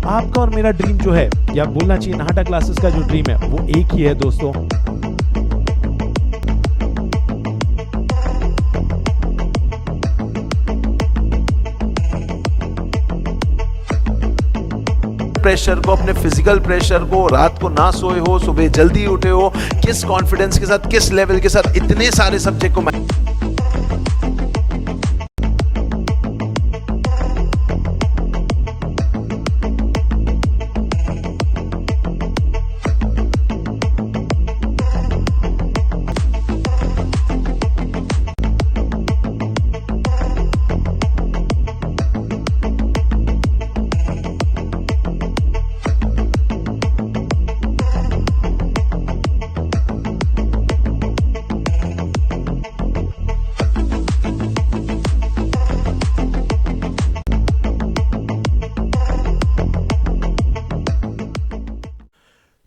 आपका और मेरा ड्रीम जो है, या बोलना चाहिए नाहटा क्लासेस का जो ड्रीम है, वो एक ही है दोस्तों। प्रेशर को, अपने फिजिकल प्रेशर को, रात को ना सोए हो, सुबह जल्दी उठे हो, किस कॉन्फिडेंस के साथ, किस लेवल के साथ इतने सारे सब्जेक्ट को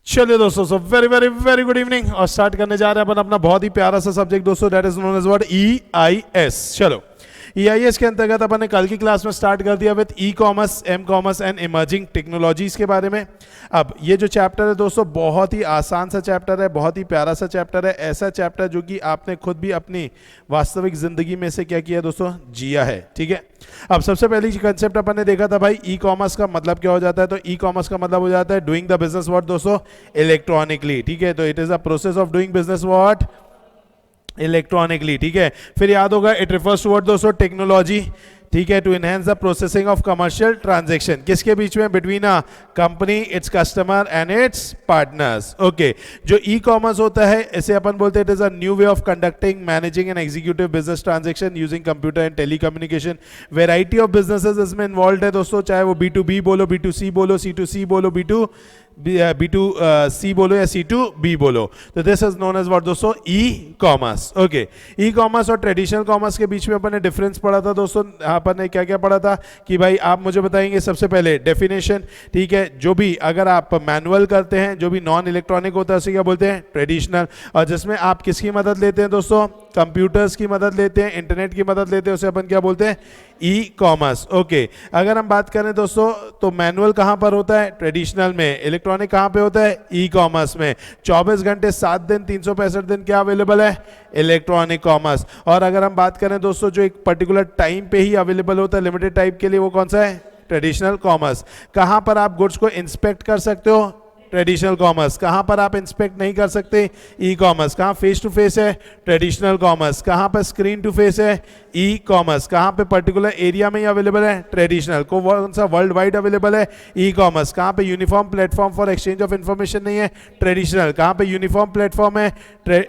चलिए दोस्तों, so very very very good evening, और स्टार्ट करने जा रहे हैं अपन अपना बहुत ही प्यारा सा सब्जेक्ट दोस्तों, that is known as what, EIS। चलो, EIS के अंतर्गत अपन ने कल की क्लास में स्टार्ट कर दिया with e commerce, m commerce and emerging technologies के बारे में। अब ये जो चैप्टर है दोस्तों, बहुत ही आसान सा चैप्टर है, बहुत ही प्यारा सा चैप्टर है, ऐसा चैप्टर जो कि आपने खुद भी अपनी वास्तविक जिंदगी में से क्या किया दोस्तों, जिया है। ठीक है, अब सबसे पहली कंसेप्ट अपन ने देखा था भाई, ई कॉमर्स का मतलब क्या हो जाता है। तो ई कॉमर्स का मतलब हो जाता है डूइंग द बिजनेस व्हाट दोस्तों, इलेक्ट्रॉनिकली। ठीक है, तो it is a process of doing business what, electronically. ठीक है, फिर याद होगा इट रिफर्स टू व्हाट दोस्तों, टेक्नोलॉजी। ठीक है, to enhance the processing of commercial transaction, किसके बीच में, between a company, its customer and its partners. Okay, जो ई कॉमर्स होता है इसे अपन बोलते हैं it is a new way of conducting, managing and executive business transaction using computer and telecommunication. Variety of businesses इसमें इन्वॉल्व है दोस्तों, चाहे वो B2B बोलो, B2C बोलो, C2C बोलो, B2C बोलो या C2B बोलो। तो this is known as what दोस्तों, e commerce. Okay, e commerce और ट्रेडिशनल कॉमर्स के बीच में अपन ने डिफरेंस पढ़ा था दोस्तों। अपन ने क्या क्या पढ़ा था कि भाई आप मुझे बताएंगे सबसे पहले डेफिनेशन। ठीक है, जो भी अगर आप मैनुअल करते हैं, जो भी नॉन इलेक्ट्रॉनिक होता है उसे क्या बोलते हैं, ट्रेडिशनल। और जिसमें आप किसकी मदद लेते हैं दोस्तों, कंप्यूटर्स की मदद लेते हैं, इंटरनेट की मदद लेते हैं, उसे अपन क्या बोलते हैं, ई कॉमर्स। ओके, अगर हम बात करें दोस्तों तो मैनुअल कहां पर होता है, ट्रेडिशनल में। इलेक्ट्रॉनिक कहां पे होता है, ई कॉमर्स में। 24 घंटे 7 दिन 365 दिन क्या अवेलेबल है, इलेक्ट्रॉनिक कॉमर्स। और अगर हम बात करें दोस्तों जो एक पर्टिकुलर टाइम पे ही अवेलेबल होता है, लिमिटेड टाइम के लिए, वो कौन सा है, ट्रेडिशनल कॉमर्स। कहां पर आप गुड्स को इंस्पेक्ट कर सकते हो, ट्रेडिशनल कॉमर्स। कहां पर आप इंस्पेक्ट नहीं कर सकते, ई कॉमर्स। कहां फेस टू फेस है, ट्रेडिशनल कॉमर्स। कहां पर स्क्रीन टू फेस है, ई कॉमर्स। कहां पे पर्टिकुलर एरिया में ही अवेलेबल है, ट्रेडिशनल। कौन सा वर्ल्ड वाइड अवेलेबल है, ई कॉमर्स। कहां पे uniform platform for exchange of information नहीं है, ट्रेडिशनल। कहां पे यूनिफॉर्म प्लेटफॉर्म है,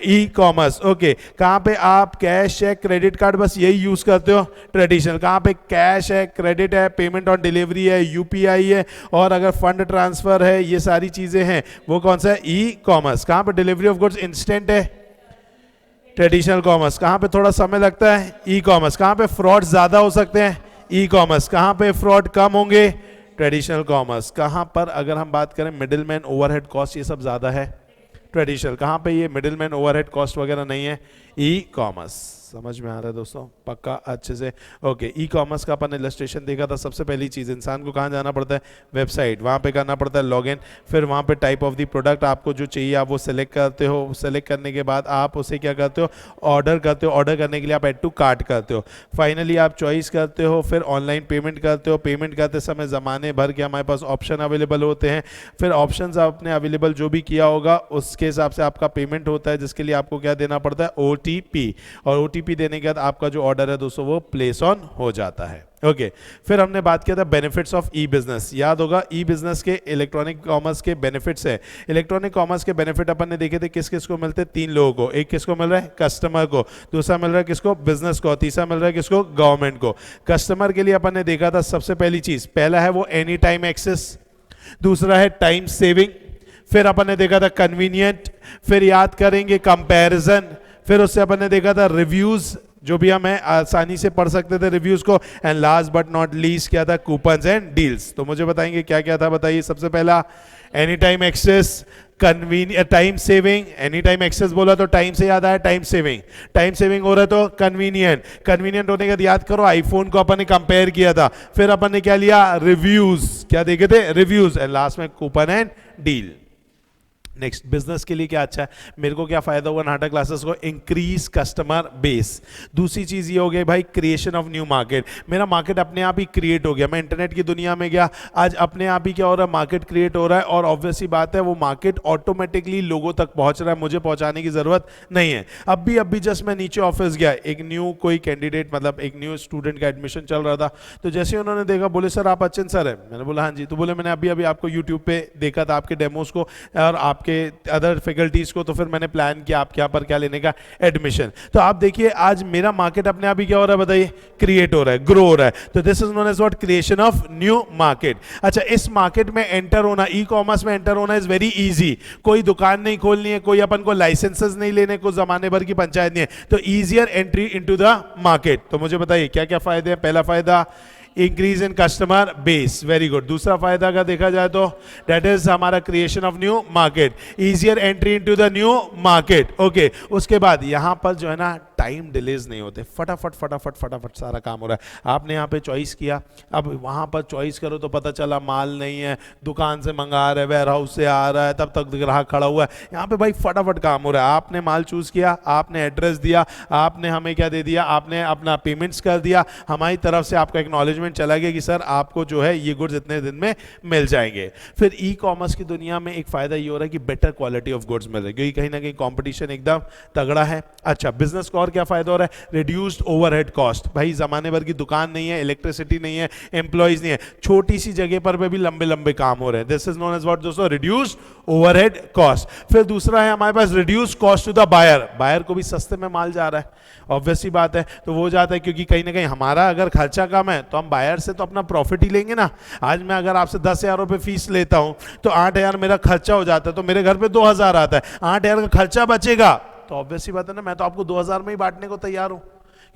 ई कॉमर्स। ओके, कहां पे आप कैश, चेक, क्रेडिट कार्ड बस यही यूज करते हो, ट्रेडिशनल। कहां पे कैश है, क्रेडिट है, पेमेंट ऑन डिलीवरी है, यूपीआई है, और अगर फंड ट्रांसफर है, ये सारी चीजें हैं, वो कौन सा है, ई कॉमर्स। कहां पे डिलीवरी ऑफ गुड्स इंस्टेंट है, ट्रेडिशनल कॉमर्स। कहां पे थोड़ा समय लगता है, ई कॉमर्स। कहां पे फ्रॉड ज्यादा हो सकते हैं, ई कॉमर्स। कहां पे फ्रॉड कम होंगे, ट्रेडिशनल कॉमर्स। कहां पर अगर हम बात करें मिडिलमैन, ओवरहेड कॉस्ट, ये सब ज्यादा है, ट्रेडिशनल। कहां पे ये मिडिलमैन, ओवरहेड कॉस्ट वगैरह नहीं है, ई कॉमर्स। समझ में आ रहा है दोस्तों, पक्का अच्छे से। ओके, ई कॉमर्स का अपन ने इलस्ट्रेशन देखा था। सबसे पहली चीज, इंसान को कहाँ जाना पड़ता है, वेबसाइट, वहाँ पे करना पड़ता है लॉगिन। फिर वहाँ पे टाइप ऑफ द प्रोडक्ट आपको जो चाहिए आप वो सेलेक्ट करते हो। सेलेक्ट करने के बाद आप उसे क्या करते हो, ऑर्डर करते हो। ऑर्डर करने के लिए आप ऐड टू कार्ट करते हो। फाइनली आप चॉइस करते हो, फिर ऑनलाइन पेमेंट करते हो। पेमेंट करते समय ज़माने भर के हमारे पास ऑप्शन अवेलेबल होते हैं। फिर ऑप्शन आपने अवेलेबल जो भी किया होगा उसके हिसाब से आपका पेमेंट होता है, जिसके लिए आपको क्या देना पड़ता है, OTP। और OTP देने के बाद आपका जो ऑर्डर है दोस्तों वो प्लेस ऑन हो जाता है। ओके, फिर हमने बात किया था बेनिफिट्स ऑफ ई बिजनेस। याद होगा ई बिजनेस के, इलेक्ट्रॉनिक कॉमर्स के बेनिफिट्स है। इलेक्ट्रॉनिक कॉमर्स के बेनिफिट अपन ने देखे थे, किस किस को मिलते हैं, 3 लोगों को। एक किसको मिल रहा है, कस्टमर को। दूसरा मिल रहा है किसको, बिजनेस को। तीसरा मिल रहा है किसको, गवर्नमेंट को। कस्टमर के लिए अपन ने देखा था सबसे पहली चीज, पहला है वो एनी टाइम एक्सेस, दूसरा है टाइम सेविंग, फिर अपन ने देखा था कन्वीनियंट, फिर याद करेंगे कंपैरिजन, फिर उससे अपन ने देखा था रिव्यूज, जो भी हमें आसानी से पढ़ सकते थे रिव्यूज को। And last but not least क्या था, कूपन्स एंड डील्स। तो मुझे बताएंगे क्या क्या था, बताइए। सबसे पहला any time access, convenient, time saving. Any time access बोला तो टाइम से याद आया टाइम सेविंग, टाइम सेविंग हो रहा है तो कन्वीनियंट, कन्वीनियंट होने के बाद याद करो आईफोन को अपन ने कंपेयर किया था, फिर अपन ने क्या लिया, रिव्यूज, क्या देखे थे, रिव्यूज, एंड लास्ट में coupon and deal. Next, business के लिए क्या अच्छा है, मेरे को क्या फायदा हुआ नाटा क्लासेस को, इंक्रीज कस्टमर बेस। दूसरी चीज ये हो गई भाई, क्रिएशन ऑफ न्यू मार्केट, मेरा मार्केट अपने आप ही क्रिएट हो गया, मैं इंटरनेट की दुनिया में गया, आज अपने आप ही क्या हो रहा है, मार्केट क्रिएट हो रहा है, और ऑब्वियसली बात है वो मार्केट ऑटोमेटिकली लोगों तक पहुंच रहा है, मुझे पहुंचाने की जरूरत नहीं है। अब भी जस्ट मैं नीचे ऑफिस गया, एक न्यू कोई कैंडिडेट, मतलब एक न्यू स्टूडेंट का एडमिशन चल रहा था, तो जैसे उन्होंने देखा, बोले सर आप अचिन सर है, मैंने बोला हाँ जी, तो बोले मैंने अभी आपको यूट्यूब पे देखा था, आपके डेमोज को और आपके अदर फैकल्टीज को, तो फिर मैंने प्लान किया आपके यहाँ पर क्या लेने का, एडमिशन। तो आप देखिए आज मेरा मार्केट अपने आप ही क्या हो रहा है, बताइए, क्रिएट हो रहा है, ग्रो हो रहा है। तो this is known as what, creation of new market. अच्छा, इस मार्केट में एंटर होना, ई कॉमर्स में एंटर होना इज वेरी इजी, कोई दुकान नहीं खोलनी है, कोई अपन को लाइसेंसेस नहीं लेने, कोई जमाने भर की पंचायत नहीं है, तो easier entry into the market. तो मुझे बताइए क्या क्या फायदे हैं। पहला फायदा, increase in customer base, very good. दूसरा फायदा का देखा जाए तो दैट इज हमारा creation of new market, easier entry into the new market. Okay, उसके बाद यहां पर जो है ना टाइम डिलेज नहीं होते, फटाफट सारा काम हो रहा है। आपने यहाँ पे चॉइस किया, अब वहां पर चॉइस करो तो पता चला माल नहीं है, दुकान से मंगा रहे, वेयर हाउस से आ रहा है, तब तक ग्राहक खड़ा हुआ है, यहाँ पे भाई फटाफट काम हो रहा है। आपने माल चूज किया, आपने एड्रेस दिया, आपने हमें क्या दे दिया, आपने अपना पेमेंट्स कर दिया, हमारी तरफ से आपका एक्नॉलेजमेंट चला गया कि सर आपको जो है ये गुड्स इतने दिन में मिल जाएंगे। फिर ई कॉमर्स की दुनिया में एक फायदा ये हो रहा है कि बेटर क्वालिटी ऑफ गुड्स मिल रही है, क्योंकि कहीं ना कहीं कॉम्पिटिशन एकदम तगड़ा है। अच्छा, बिजनेस को और क्या फायदा हो रहा है, रिड्यूस्ड ओवरहेड कॉस्ट, भाई जमाने भर की दुकान नहीं है, इलेक्ट्रिसिटी नहीं है, एम्प्लॉइज नहीं है, छोटी सी जगह पर भी लंबे लंबे काम हो रहे हैं। This is known as what दोस्तों, रिड्यूस्ड ओवरहेड कॉस्ट। फिर दूसरा है हमारे पास reduced cost to the buyer, buyer को भी सस्ते में माल जा रहा है, ऑब्वियस सी बात है, तो वो जाता है, क्योंकि कहीं ना कहीं हमारा अगर खर्चा कम है तो हम बायर से तो अपना प्रॉफिट ही लेंगे ना। आज मैं अगर आपसे 10,000 रुपए फीस लेता हूं तो 8,000 मेरा खर्चा हो जाता है, तो मेरे घर पे 2,000 आता है, 8,000 का खर्चा बचेगा, तो ऑब्वियस सी बात है ना, मैं तो आपको 2,000 में ही बांटने को तैयार हूं,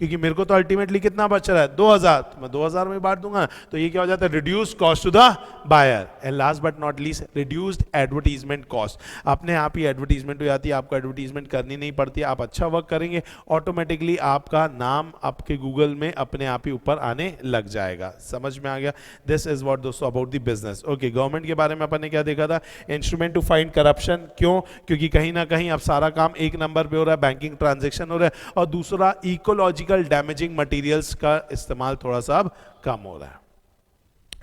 क्योंकि मेरे को तो अल्टीमेटली कितना बच रहा है, 2,000, तो मैं 2,000 में बांट दूंगा। तो ये क्या हो जाता है, reduce cost to the buyer. And last but not least, reduced advertisement cost, अपने आप ही एडवर्टीजमेंट हो जाती है, आपको एडवर्टीजमेंट करनी नहीं पड़ती, आप अच्छा वर्क करेंगे, ऑटोमेटिकली आपका नाम आपके गूगल में अपने आप ही ऊपर आने लग जाएगा। समझ में आ गया। दिस इज व्हाट दोस्तों about the business. Okay, government के बारे में अपन ने क्या देखा था, इंस्ट्रूमेंट टू फाइंड करप्शन। क्यों, क्योंकि कहीं ना कहीं अब सारा काम एक नंबर पे हो रहा है, बैंकिंग ट्रांजेक्शन हो रहा है, और दूसरा इकोलॉजिकल डैमेजिंग मटेरियल्स का इस्तेमाल थोड़ा सा अब कम हो रहा है।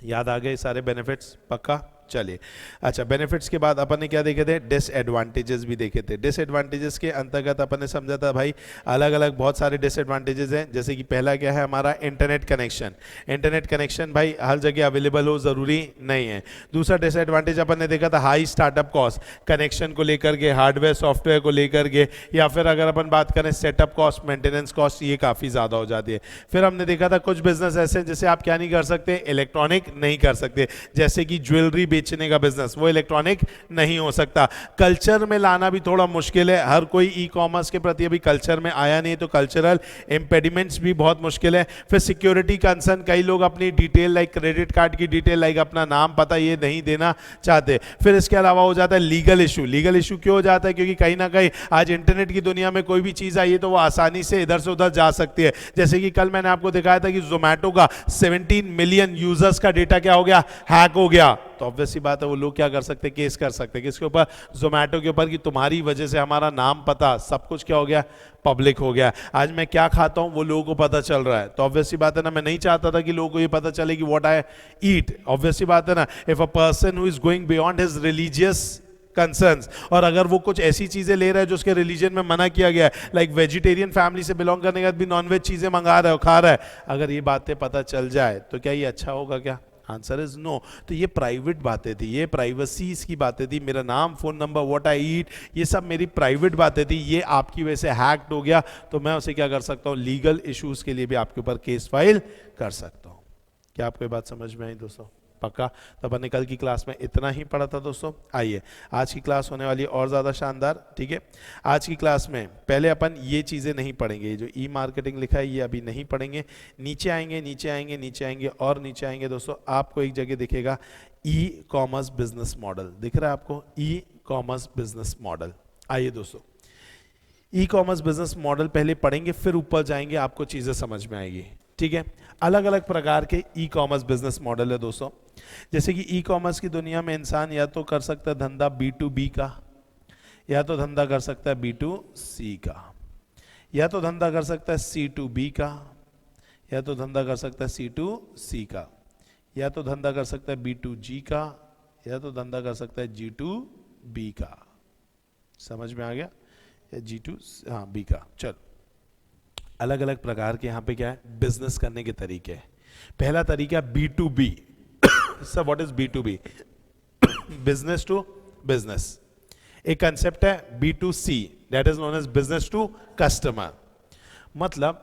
याद आ गए सारे बेनिफिट्स, पक्का। चलिए, अच्छा, बेनिफिट्स के बाद अपन ने क्या देखे थे, डिसएडवांटेजेस भी देखे थे। डिसएडवांटेजेस के अंतर्गत अपन ने समझा था भाई अलग अलग बहुत सारे डिसएडवांटेजेस हैं, जैसे कि पहला क्या है हमारा, इंटरनेट कनेक्शन। इंटरनेट कनेक्शन भाई हर जगह अवेलेबल हो जरूरी नहीं है। दूसरा डिसएडवांटेज अपन ने देखा था हाई स्टार्टअप कॉस्ट, कनेक्शन को लेकर के, हार्डवेयर सॉफ्टवेयर को लेकर के, या फिर अगर अपन बात करें सेटअप कॉस्ट, मेंटेनेंस कॉस्ट, ये काफ़ी ज़्यादा हो जाती है। फिर हमने देखा था कुछ बिजनेस ऐसे हैं जैसे आप क्या नहीं कर सकते, इलेक्ट्रॉनिक नहीं कर सकते, जैसे कि ज्वेलरी बेचने का बिजनेस, वो इलेक्ट्रॉनिक नहीं हो सकता। कल्चर में लाना भी थोड़ा मुश्किल है, हर कोई ई कॉमर्स के प्रति अभी कल्चर में आया नहीं, तो कल्चरल इंपेडिमेंट्स भी बहुत मुश्किल है। फिर सिक्योरिटी कंसर्न, कई लोग अपनी डिटेल लाइक क्रेडिट कार्ड की डिटेल लाइक अपना नाम पता ये नहीं देना चाहते। फिर इसके अलावा हो जाता है लीगल इशू। लीगल इशू क्यों हो जाता है, क्योंकि कहीं ना कहीं आज इंटरनेट की दुनिया में कोई भी चीज़ आई है तो वो आसानी से इधर से उधर जा सकती है। जैसे कि कल मैंने आपको दिखाया था कि जोमैटो का 17 मिलियन यूजर्स का डेटा क्या हो गया, हैक हो गया, तो ऑब्वियस सी बात है वो लोग क्या कर सकते, केस कर सकते किसके ऊपर, जोमैटो के ऊपर, कि तुम्हारी वजह से हमारा नाम पता सब कुछ क्या हो गया, पब्लिक हो गया। आज मैं क्या खाता हूं वो लोगों को पता चल रहा है, तो ऑब्वियस सी बात है ना, मैं नहीं चाहता था कि लोगों को ये पता चले कि व्हाट आई ईट। ऑब्वियस सी बात है ना, if a person who is going beyond his religious concerns, और अगर वो कुछ ऐसी चीजें ले रहा है जो उसके रिलीजन में मना किया गया है, लाइक वेजिटेरियन फैमिली से बिलोंग करने के बाद भी नॉनवेज चीजें मंगा रहा है, खा रहा है, अगर ये बातें पता चल जाए तो क्या ये अच्छा होगा क्या? Answer is no. तो ये प्राइवेट बातें थी, ये प्राइवेसीज की बातें थी, मेरा नाम, फोन नंबर, व्हाट आई ईट, ये सब मेरी प्राइवेट बातें थी, ये आपकी वजह से हैक्ड हो गया, तो मैं उसे क्या कर सकता हूँ, लीगल इश्यूज के लिए भी आपके ऊपर केस फाइल कर सकता हूँ। क्या आपको ये बात समझ में आई दोस्तों? पक्का? तो अपन ने कल की क्लास में इतना ही पढ़ा था दोस्तों। आइए आज की क्लास होने वाली है और ज़्यादा शानदार, ठीक है। आज की क्लास में पहले अपन ये चीज़ें नहीं पढ़ेंगे, ये जो ई मार्केटिंग लिखा है ये अभी नहीं पढ़ेंगे। नीचे आएंगे नीचे आएंगे नीचे आएंगे और नीचे आएंगे दोस्तों, आपको एक जगह दिखेगा ई कॉमर्स बिजनेस मॉडल, दिख रहा है आपको ई कॉमर्स बिजनेस मॉडल। आइए दोस्तों ई कॉमर्स बिजनेस मॉडल पहले पढ़ेंगे, फिर ऊपर जाएंगे, आपको चीज़ें समझ में आएगी, ठीक है। अलग अलग प्रकार के ई कॉमर्स बिजनेस मॉडल है दोस्तों। जैसे कि ई कॉमर्स की दुनिया में इंसान या तो कर सकता है धंधा B2B का, या तो धंधा कर सकता है B2C का, या तो धंधा कर सकता है C2B का, या तो धंधा कर सकता है C2C का, या तो धंधा कर सकता है B2G का, या तो धंधा कर सकता है G2B का। समझ में आ गया? या G2 हाँ B का। चल अलग अलग प्रकार के यहाँ पे क्या है बिजनेस करने के तरीके हैं। पहला तरीका B2B। Sir what is B2B? Business to business. एक कंसेप्ट है B2C, that is known as business to customer. मतलब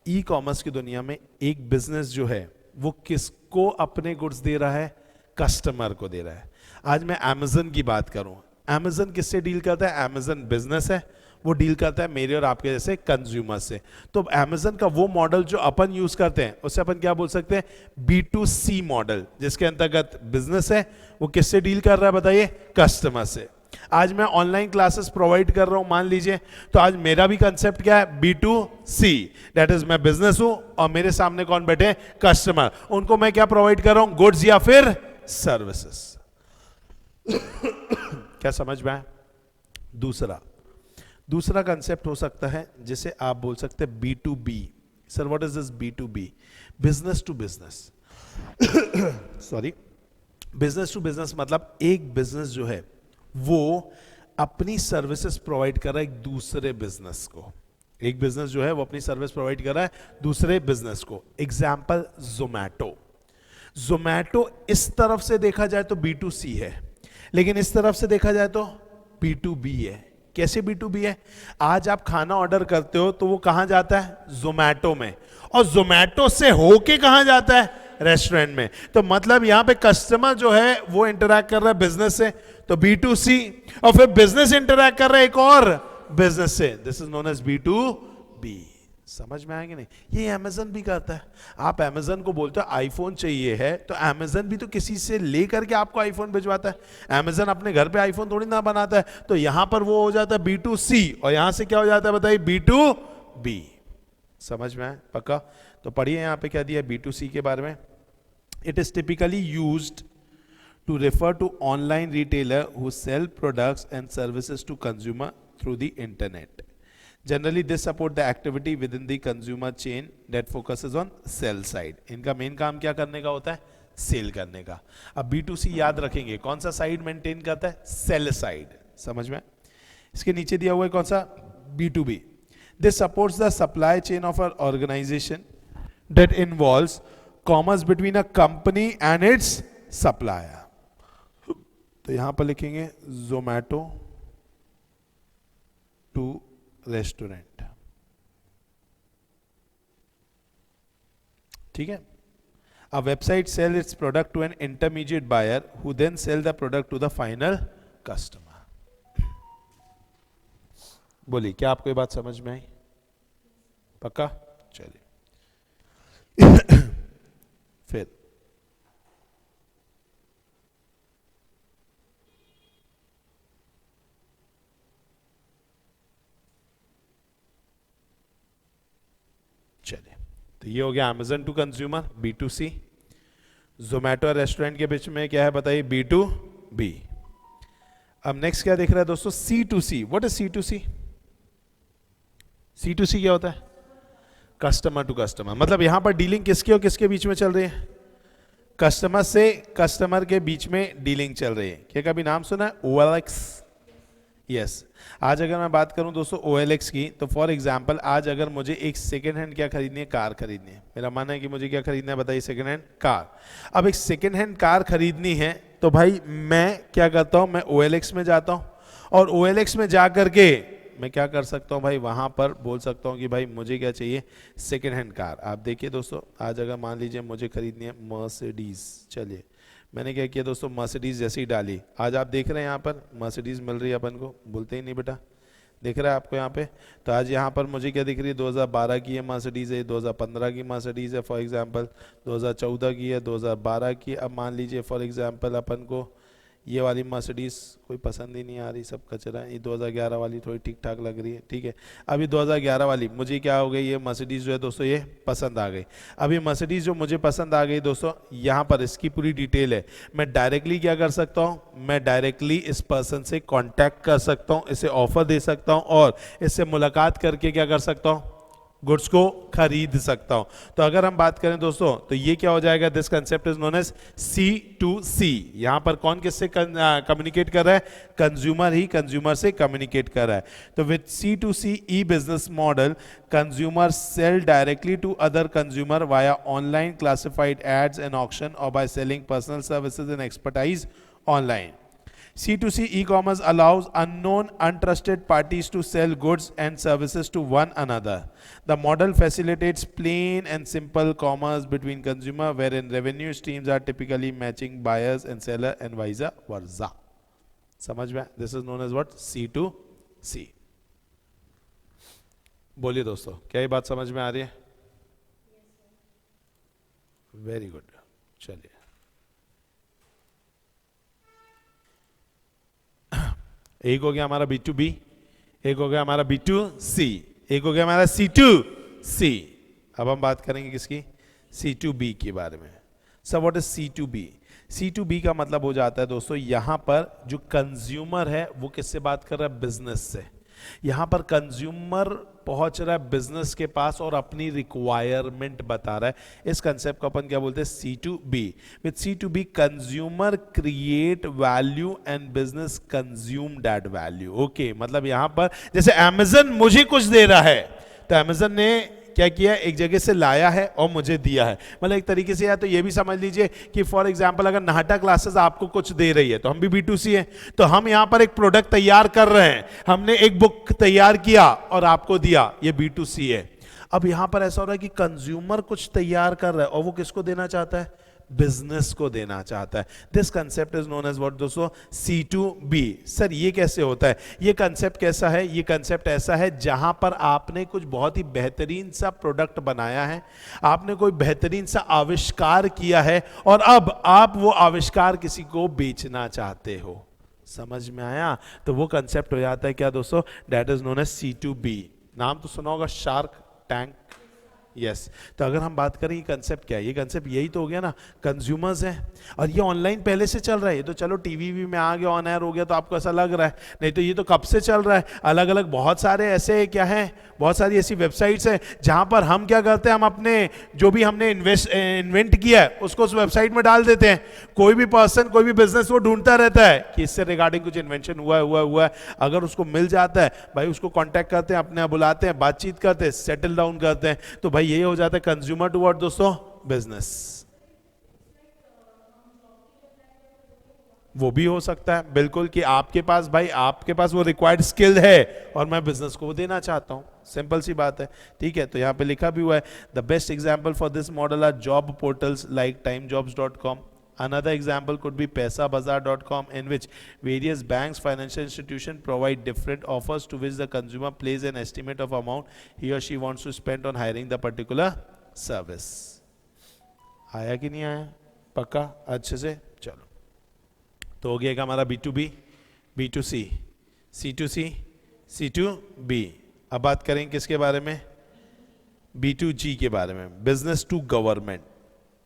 ई कॉमर्स की दुनिया में एक बिजनेस जो है वो किसको अपने गुड्स दे रहा है? कस्टमर को दे रहा है। आज मैं अमेजन की बात करूं, अमेजन किससे डील करता है? अमेजन बिजनेस है, वो डील करता है मेरे और आपके जैसे कंज्यूमर से। तो अमेजन का वो मॉडल जो अपन यूज करते हैं उसे अपन क्या बोल सकते हैं? B2C मॉडल, जिसके अंतर्गत बिजनेस है वो किससे डील कर रहा है बताइए? कस्टमर से। आज मैं ऑनलाइन क्लासेस प्रोवाइड कर रहा हूं मान लीजिए, तो आज मेरा भी कंसेप्ट क्या है? B2C, दैट इज मैं बिजनेस हूं और मेरे सामने कौन बैठे? कस्टमर। उनको मैं क्या प्रोवाइड कर रहा हूं? गुड्स या फिर सर्विसेज। क्या समझ में आया? दूसरा कंसेप्ट हो सकता है जिसे आप बोल सकते हैं B2B। Sir what is this B2B? Business to business. Sorry, business to business मतलब एक बिजनेस जो है वो अपनी सर्विसेज प्रोवाइड कर रहा है एक दूसरे बिजनेस को। एक बिजनेस जो है वो अपनी सर्विस प्रोवाइड कर रहा है दूसरे बिजनेस को। एग्जाम्पल जोमैटो। जोमैटो इस तरफ से देखा जाए तो B2C है, लेकिन इस तरफ से देखा जाए तो B2B है। कैसे B2B है? आज आप खाना ऑर्डर करते हो तो वो कहां जाता है? जोमैटो में, और जोमैटो से होके कहां जाता है? रेस्टोरेंट में। तो मतलब यहां पे कस्टमर जो है वो इंटरैक्ट कर रहा है बिजनेस से, तो B2C, और फिर बिजनेस इंटरैक्ट कर रहा है एक और बिजनेस से, this is known as B2B। समझ में आएंगे नहीं? ये अमेजन भी करता है। आप अमेजन को बोलते हो आईफोन चाहिए है, तो अमेजन भी तो किसी से लेकर के आपको आईफोन भिजवाता है। अमेजन अपने घर पे आईफोन थोड़ी ना बनाता है। तो यहां पर वो हो जाता है B2C, और यहां से क्या हो जाता है बताइए? B2B। समझ में आए? पक्का? तो पढ़िए यहां पे क्या दिया B2C के बारे में। It is typically used to refer to online retailer who sell products and services to consumer through the internet. Generally, this support the activity within the consumer chain that focuses on sell side. इनका main काम क्या करने का होता है? Cell करने का। अब B2C याद रखेंगे, कौन सा साइड मेंटेन करता है? Sell side. समझ में? इसके नीचे दिया हुआ है कौन सा? B2B. This supports the supply chain of an organization that involves commerce between a company and its supplier. तो यहां पर लिखेंगे जोमैटो टू रेस्टोरेंट। ठीक है? A website sells its product to an intermediate buyer who then sell the product to the final customer. बोलिए, क्या आपको ये बात समझ में आई? पक्का? चलिए फिर चलिए, तो ये हो गया Amazon to consumer B2C। Zomato और रेस्टोरेंट के बीच में क्या है बताइए? B2B। अब नेक्स्ट क्या देख रहा है दोस्तों? C2C। What is C2C? C2C क्या होता है? Customer to customer. मतलब यहां पर डीलिंग किसके और किसके बीच में चल रही है? कस्टमर से कस्टमर के बीच में डीलिंग चल रही है। क्या कभी नाम सुना है OLX? यस। आज अगर मैं बात करूं दोस्तों OLX की, तो फॉर एग्जांपल आज अगर मुझे एक सेकेंड हैंड क्या खरीदनी है? कार खरीदनी है। मेरा मानना है कि मुझे क्या खरीदना है बताइए? Second hand car. अब एक सेकेंड हैंड कार खरीदनी है तो भाई मैं क्या करता हूं? मैं OLX में जाता हूं और OLX में जा करके मैं क्या कर सकता हूं भाई? वहां पर बोल सकता हूं कि भाई मुझे क्या चाहिए? Second hand car. आप देखिए दोस्तों, आज अगर मान लीजिए मुझे खरीदनी है मर्सिडीज, चलिए मैंने क्या किया दोस्तों, मर्सिडीज जैसे ही डाली, आज आप देख रहे हैं यहाँ पर मर्सिडीज मिल रही है अपन को, बोलते ही नहीं बेटा, दिख रहा है आपको यहाँ पे। तो आज यहाँ पर मुझे क्या दिख रही है, 2012 की है मर्सिडीज है, 2015 की मर्सिडीज है फॉर एग्जांपल, 2014 की है, 2012 की। अब मान लीजिए फॉर एग्जांपल अपन को ये वाली मर्सिडीज कोई पसंद ही नहीं आ रही, सब कचरा है। ये 2011 वाली थोड़ी ठीक ठाक लग रही है, ठीक है। अभी 2011 वाली मुझे क्या हो गई, ये मर्सिडीज जो है दोस्तों ये पसंद आ गई। अभी मर्सिडीज जो मुझे पसंद आ गई दोस्तों, यहाँ पर इसकी पूरी डिटेल है। मैं डायरेक्टली क्या कर सकता हूँ, मैं डायरेक्टली इस पर्सन से कांटेक्ट कर सकता हूँ, इसे ऑफर दे सकता हूँ और इससे मुलाकात करके क्या कर सकता हूँ, गुड्स को खरीद सकता हूं। तो अगर हम बात करें दोस्तों, तो ये क्या हो जाएगा, this concept is known as C2C। यहां पर कौन किससे कम्युनिकेट कर रहा है, कंज्यूमर ही कंज्यूमर से कम्युनिकेट कर रहा है। तो with C2C e business model, consumer sell directly to other consumer via online classified ads and auction और by selling personal services and expertise online. C2C e-commerce allows unknown, untrusted parties to sell goods and services to one another. The model facilitates plain and simple commerce between consumer, wherein revenue streams are typically matching buyers and seller and vice versa. समझ में? This is known as what? C2C. बोलिए दोस्तों, क्या ये बात समझ में आ रही है? वेरी गुड, चलिए। एक हो गया हमारा B2B, एक हो गया हमारा B2C, एक हो गया हमारा C2C। अब हम बात करेंगे किसकी, C2B के बारे में। Sir what is C2B? C2B का मतलब हो जाता है दोस्तों, यहां पर जो कंज्यूमर है वो किससे बात कर रहा है, बिजनेस से। यहां पर कंज्यूमर पहुंच रहा है बिजनेस के पास और अपनी रिक्वायरमेंट बता रहा है। इस कंसेप्ट को अपन क्या बोलते हैं, C2B। With C2B consumer create value and business consume that value. Okay, मतलब यहां पर जैसे अमेजन मुझे कुछ दे रहा है, तो अमेजन ने क्या किया, एक जगह से लाया है और मुझे दिया है। मतलब एक तरीके से या तो ये भी समझ लीजिए कि फॉर एग्जांपल अगर नाहटा क्लासेस आपको कुछ दे रही है, तो हम भी B2C है, तो हम यहां पर एक प्रोडक्ट तैयार कर रहे हैं, हमने एक बुक तैयार किया और आपको दिया, ये B2C है। अब यहां पर ऐसा हो रहा है कि कंज्यूमर कुछ तैयार कर रहा है और वो किसको देना चाहता है, बिजनेस को देना चाहता है। This concept is known as what दोस्तों, C2B। सर ये कैसे होता है, ये कंसेप्ट कैसा है, ये कंसेप्ट ऐसा है जहां पर आपने कुछ बहुत ही बेहतरीन सा प्रोडक्ट बनाया है, आपने कोई बेहतरीन सा आविष्कार किया है और अब आप वो आविष्कार किसी को बेचना चाहते हो। समझ में आया? तो वो कंसेप्ट हो जाता है क्या दोस्तों, that is known as C2B। नाम तो सुना होगा, शार्क टैंक। यस तो अगर हम बात करें ये कंसेप्ट क्या है, ये कंसेप्ट यही तो हो गया ना, कंज्यूमर्स हैं और ये ऑनलाइन पहले से चल रहा है। ये तो चलो टीवी भी में आ गया, ऑन एयर हो गया तो आपको ऐसा लग रहा है, नहीं तो ये तो कब से चल रहा है। अलग अलग बहुत सारे ऐसे क्या है, बहुत सारी ऐसी वेबसाइट्स हैं जहां पर हम क्या करते हैं, हम अपने जो भी हमने इन्वेंट किया है उसको उस वेबसाइट में डाल देते हैं। कोई भी पर्सन, कोई भी बिजनेस वो ढूंढता रहता है कि इससे रिगार्डिंग कुछ इन्वेंशन हुआ है। अगर उसको मिल जाता है भाई, उसको कॉन्टैक्ट करते हैं, अपने यहाँ बुलाते हैं, बातचीत करते हैं, सेटल डाउन करते हैं। तो भाई ये हो जाता है कंज्यूमर टू व्हाट दोस्तों, बिजनेस। वो भी हो सकता है बिल्कुल कि आपके पास भाई, आपके पास वो रिक्वायर्ड स्किल है और मैं बिजनेस को देना चाहता हूं, सिंपल सी बात है। ठीक है, तो यहां पे लिखा भी हुआ है, the best example for this model are job portals like timejobs.com. Another example could be paisabazaar.com, in which various banks, financial institutions provide different offers to which the consumer plays an estimate of amount he or she wants to spend on hiring the particular service. आया कि नहीं आया? पक्का अच्छे से चलो। तो हो गया हमारा B2B, B2C, C2C, C2B। अब बात करेंगे किसके बारे में, B2G के बारे में, business to government.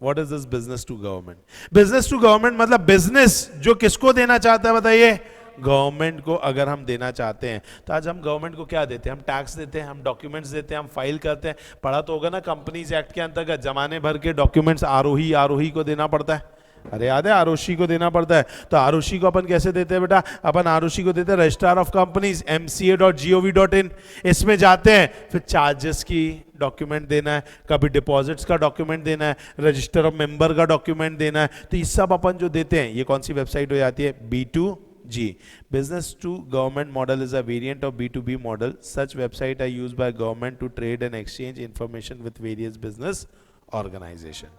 What is this business to government? Business to government मतलब बिजनेस जो किसको देना चाहता है बताइए, गवर्नमेंट को अगर हम देना चाहते हैं तो आज हम गवर्नमेंट को क्या देते हैं, हम टैक्स देते हैं, हम डॉक्यूमेंट्स देते हैं, हम फाइल करते हैं। पढ़ा तो होगा ना कंपनीज एक्ट के अंतर्गत जमाने भर के डॉक्यूमेंट्स आरोही को देना पड़ता है। अरे याद है, आरोशी को देना पड़ता है। तो आरोशी को अपन कैसे देते हैं बेटा, अपन आरोशी को देते हैं रजिस्ट्रार ऑफ कंपनीज mca.gov.in। इसमें जाते हैं, फिर चार्जेस की डॉक्यूमेंट देना है, कभी डिपॉजिट्स का डॉक्यूमेंट देना है, रजिस्टर ऑफ मेंबर का डॉक्यूमेंट देना है। तो ये सब अपन जो देते हैं, ये कौन सी वेबसाइट हो जाती है, B2G। Business to government model is a variant of B2B model. Such websites are used by government to trade and exchange information with various business organization.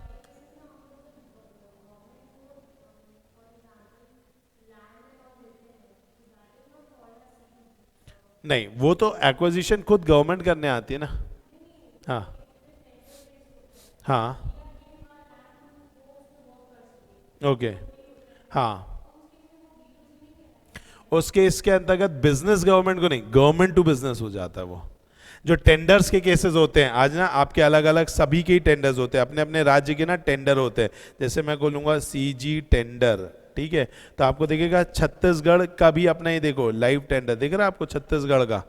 नहीं, वो तो एक्विजिशन खुद गवर्नमेंट करने आती है ना। हाँ हाँ ओके हाँ, उस केस के अंतर्गत बिजनेस गवर्नमेंट को नहीं, गवर्नमेंट टू बिजनेस हो जाता है वो। जो टेंडर्स के केसेस होते हैं आज ना, आपके अलग अलग सभी के ही टेंडर्स होते हैं, अपने अपने राज्य के ना टेंडर होते हैं। जैसे मैं बोलूँगा सीजी टेंडर, ठीक है, तो आपको देखिएगा छत्तीसगढ़ का भी अपना ही देखो लाइव टेंडर दिख रहा है आपको छत्तीसगढ़ का।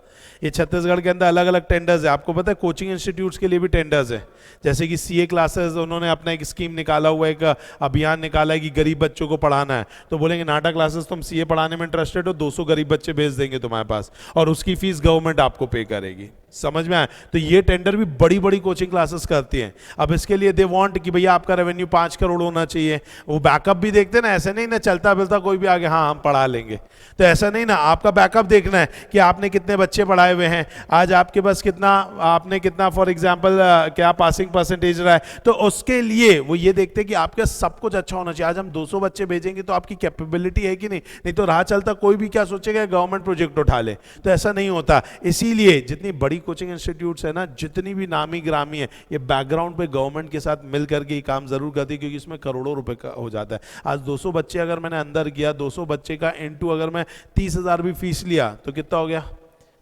ये छत्तीसगढ़ के अंदर अलग अलग टेंडर्स है। आपको पता है कोचिंग इंस्टीट्यूट्स के लिए भी टेंडर्स है। जैसे कि सीए क्लासेस, उन्होंने अपना एक स्कीम निकाला हुआ है, एक अभियान निकाला है कि गरीब बच्चों को पढ़ाना है, तो बोलेंगे नाटा क्लासेस तुम सीए पढ़ाने में इंटरेस्टेड हो, 200 गरीब बच्चे भेज देंगे तुम्हारे पास, और उसकी फीस गवर्नमेंट आपको पे करेगी। समझ में आया? तो ये टेंडर भी बड़ी बड़ी कोचिंग क्लासेस करती हैं। अब इसके लिए दे वांट कि भैया आपका रेवेन्यू 5 करोड़ होना चाहिए। वो बैकअप भी देखते हैं ना, ऐसे नहीं ना चलता फिरता कोई भी आगे हाँ हम पढ़ा लेंगे, तो ऐसा नहीं ना, आपका बैकअप देखना है कि आपने कितने बच्चे पढ़ाए हुए हैं, आज आपके पास कितना, आपने कितना फॉर एग्जांपल क्या पासिंग परसेंटेज रहा है, तो उसके लिए वो ये देखते हैं कि आपका सब कुछ अच्छा होना चाहिए। आज हम 200 बच्चे भेजेंगे तो आपकी कैपेबिलिटी है कि नहीं, नहीं तो राह चलता कोई भी क्या सोचेगा गवर्नमेंट प्रोजेक्ट उठा ले, तो ऐसा नहीं होता। इसीलिए जितनी बड़ी कोचिंग इंस्टीट्यूट्स है ना, जितनी भी नामी ग्रामी है, ये बैकग्राउंड पे गवर्नमेंट के साथ मिल करके ये काम जरूर करती है, क्योंकि इसमें करोड़ों रुपए का हो जाता है। आज 200 बच्चे अगर मैंने अंदर किया, 200 बच्चे का इनटू अगर मैं 30,000 भी फीस लिया तो कितना हो गया,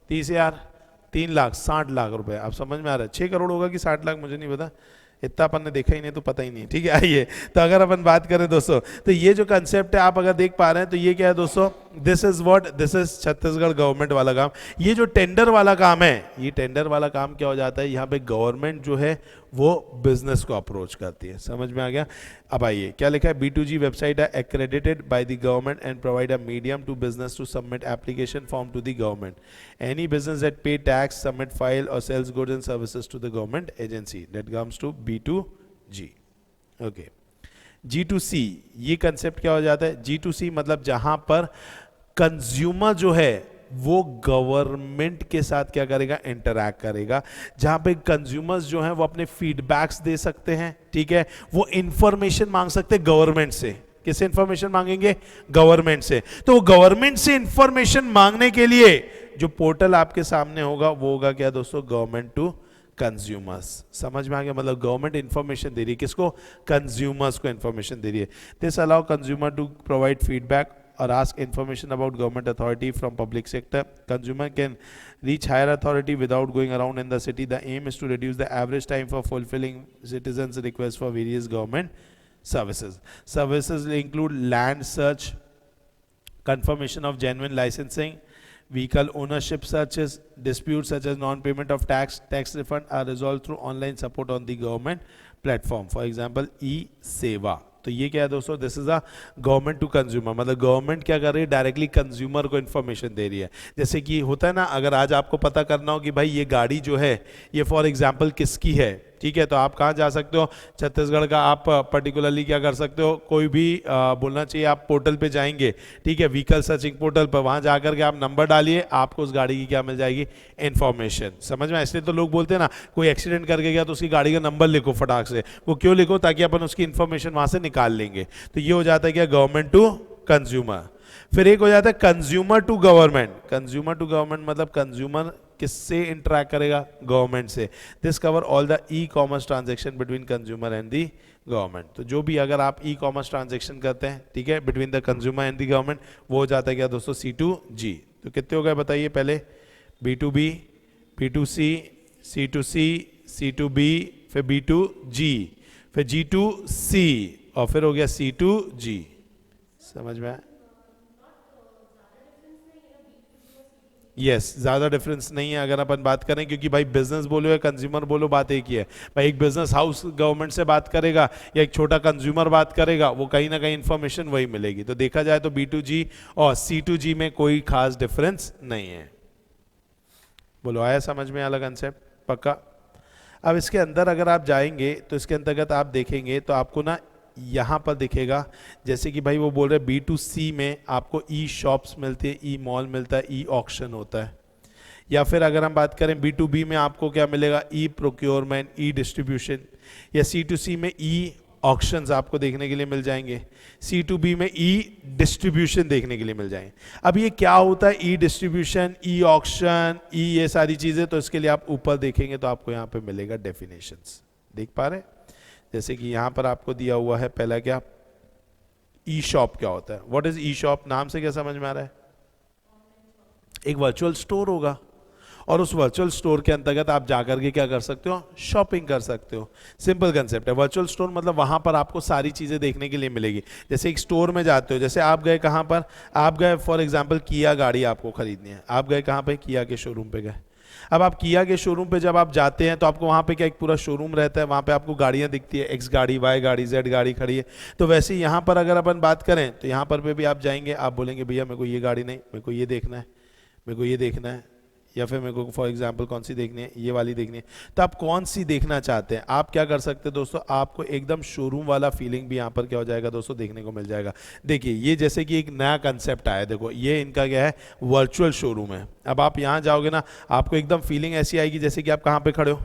30,000, 3 लाख, 60 लाख रुपए। आप समझ में आ रहा है? 6 करोड़ होगा कि 60 लाख, मुझे नहीं पता, इतना अपन ने देखा ही नहीं तो पता ही नहीं। ठीक है, आइए तो अगर अपन बात करें दोस्तों, तो ये जो कंसेप्ट है आप अगर देख पा रहे हैं, तो ये क्या है दोस्तों, this is what, this is Chhattisgarh government वाला काम। ये जो टेंडर वाला काम है, ये टेंडर वाला काम क्या हो जाता है, यहाँ पे गवर्नमेंट जो है वो बिजनेस को अप्रोच करती है। समझ में आ गया? अब आइए क्या लिखा है, B2G वेबसाइट है accredited by the government and provide a medium to business to submit application form to the government. Any business that pay tax, submit file और sales goods and services to the government agency that comes to B2G। Okay, G2C, ये concept क्या हो जाता है, G2C मतलब जहां पर consumer जो है वो गवर्नमेंट के साथ क्या करेगा, इंटरैक्ट करेगा, जहां पे कंज्यूमर्स जो हैं वो अपने फीडबैक्स दे सकते हैं। ठीक है, वो इंफॉर्मेशन मांग सकते हैं गवर्नमेंट से। किससे इंफॉर्मेशन मांगेंगे? गवर्नमेंट से। तो वो गवर्नमेंट से इंफॉर्मेशन मांगने के लिए जो पोर्टल आपके सामने होगा वो होगा क्या दोस्तों, गवर्नमेंट टू कंज्यूमर्स। समझ में आ गया? मतलब गवर्नमेंट इंफॉर्मेशन दे रही है किसको, कंज्यूमर्स को इंफॉर्मेशन दे रही है। This allow consumer to provide feedback or ask information about government authority from public sector. Consumer can reach higher authority without going around in the city. The aim is to reduce the average time for fulfilling citizens' requests for various government services. Services include land search, confirmation of genuine licensing, vehicle ownership searches, disputes such as non-payment of tax refund are resolved through online support on the government platform. For example, e-सेवा। तो ये क्या है दोस्तों, this is a government to consumer, मतलब government क्या कर रही है, डायरेक्टली कंज्यूमर को इन्फॉर्मेशन दे रही है। जैसे कि होता है ना, अगर आज आपको पता करना हो कि भाई ये गाड़ी जो है ये फॉर एग्जांपल किसकी है, ठीक है, तो आप कहाँ जा सकते हो, छत्तीसगढ़ का आप पर्टिकुलरली क्या कर सकते हो, कोई भी बोलना चाहिए आप पोर्टल पे जाएंगे, ठीक है, व्हीकल सर्चिंग पोर्टल पर, वहाँ जाकर के आप नंबर डालिए, आपको उस गाड़ी की क्या मिल जाएगी, इन्फॉर्मेशन। समझ में? इसलिए तो लोग बोलते हैं ना, कोई एक्सीडेंट करके गया तो उसकी गाड़ी का नंबर लिखो फटाक से। वो क्यों लिखो? ताकि अपन उसकी इन्फॉर्मेशन वहाँ से निकाल लेंगे। तो ये हो जाता है क्या, गवर्नमेंट टू कंज्यूमर। फिर एक हो जाता है consumer to government. Consumer to government मतलब कंज्यूमर किससे इंटरैक्ट करेगा, गवर्नमेंट से। This cover all the e commerce transaction between consumer and the government. तो जो भी अगर आप ई कॉमर्स ट्रांजेक्शन करते हैं, ठीक है, between the consumer and the government, वो हो जाता है क्या दोस्तों, C2G। तो कितने हो गए बताइए, पहले B2B, B2C, C2C, C2B, फिर B2G, फिर G2C, और फिर हो गया C2G। समझ में आया? यस, ज़्यादा डिफरेंस नहीं है अगर अपन बात करें, क्योंकि भाई बिजनेस बोलो या कंज्यूमर बोलो, बात एक ही है। भाई एक बिजनेस हाउस गवर्नमेंट से बात करेगा या एक छोटा कंज्यूमर बात करेगा, वो कहीं ना कहीं इंफॉर्मेशन वही मिलेगी। तो देखा जाए तो B2G और C2G में कोई खास डिफरेंस नहीं है। बोलो, आया समझ में अलग कंसेप्ट? पक्का? अब इसके अंदर अगर आप जाएंगे तो इसके अंतर्गत आप देखेंगे तो आपको ना यहाँ पर दिखेगा, जैसे कि भाई वो बोल रहे B2C में आपको ई शॉप्स मिलती है, ई मॉल मिलता है, ई ऑक्शन होता है। या फिर अगर हम बात करें B2B में आपको क्या मिलेगा, ई प्रोक्योरमेंट, ई डिस्ट्रीब्यूशन। या C2C में ई ऑक्शंस आपको देखने के लिए मिल जाएंगे, C2B में ई डिस्ट्रीब्यूशन देखने के लिए मिल जाएंगे। अब ये क्या होता है, ई डिस्ट्रीब्यूशन, ई ऑक्शन, ई ये सारी चीज़ें, तो इसके लिए आप ऊपर देखेंगे तो आपको यहाँ पे मिलेगा डेफिनेशंस, देख पा रहे हैं? जैसे कि यहाँ पर आपको दिया हुआ है पहला क्या, ई शॉप क्या होता है। व्हाट इज ई शॉप, नाम से क्या समझ में आ रहा है? एक वर्चुअल स्टोर होगा और उस वर्चुअल स्टोर के अंतर्गत आप जाकर के क्या कर सकते हो, शॉपिंग कर सकते हो। सिंपल कंसेप्ट है। वर्चुअल स्टोर मतलब वहां पर आपको सारी चीजें देखने के लिए मिलेगी। जैसे एक स्टोर में जाते हो, जैसे आप गए कहां पर, आप गए फॉर एग्जांपल किया गाड़ी आपको खरीदनी है, आप गए कहां पे, किया के शोरूम पे गए। अब आप किया के शोरूम पे जब आप जाते हैं तो आपको वहां पे क्या एक पूरा शोरूम रहता है, वहां पे आपको गाड़ियां दिखती है, एक्स गाड़ी, वाई गाड़ी, जेड गाड़ी खड़ी है। तो वैसे ही यहाँ पर अगर अपन बात करें तो यहाँ पर भी आप जाएंगे, आप बोलेंगे भैया मेरे को ये गाड़ी नहीं, मेरे को ये देखना है, मेरे को ये देखना है, या फिर मेरे को फॉर एग्जांपल कौन सी देखनी है, ये वाली देखनी है। तो आप कौन सी देखना चाहते हैं, आप क्या कर सकते हैं दोस्तों, आपको एकदम शोरूम वाला फीलिंग भी यहाँ पर क्या हो जाएगा दोस्तों, देखने को मिल जाएगा। देखिए ये जैसे कि एक नया कंसेप्ट आया, देखो ये इनका क्या है, वर्चुअल शोरूम है। अब आप यहाँ जाओगे ना, आपको एकदम फीलिंग ऐसी आएगी जैसे कि आप कहाँ पे खड़े हो,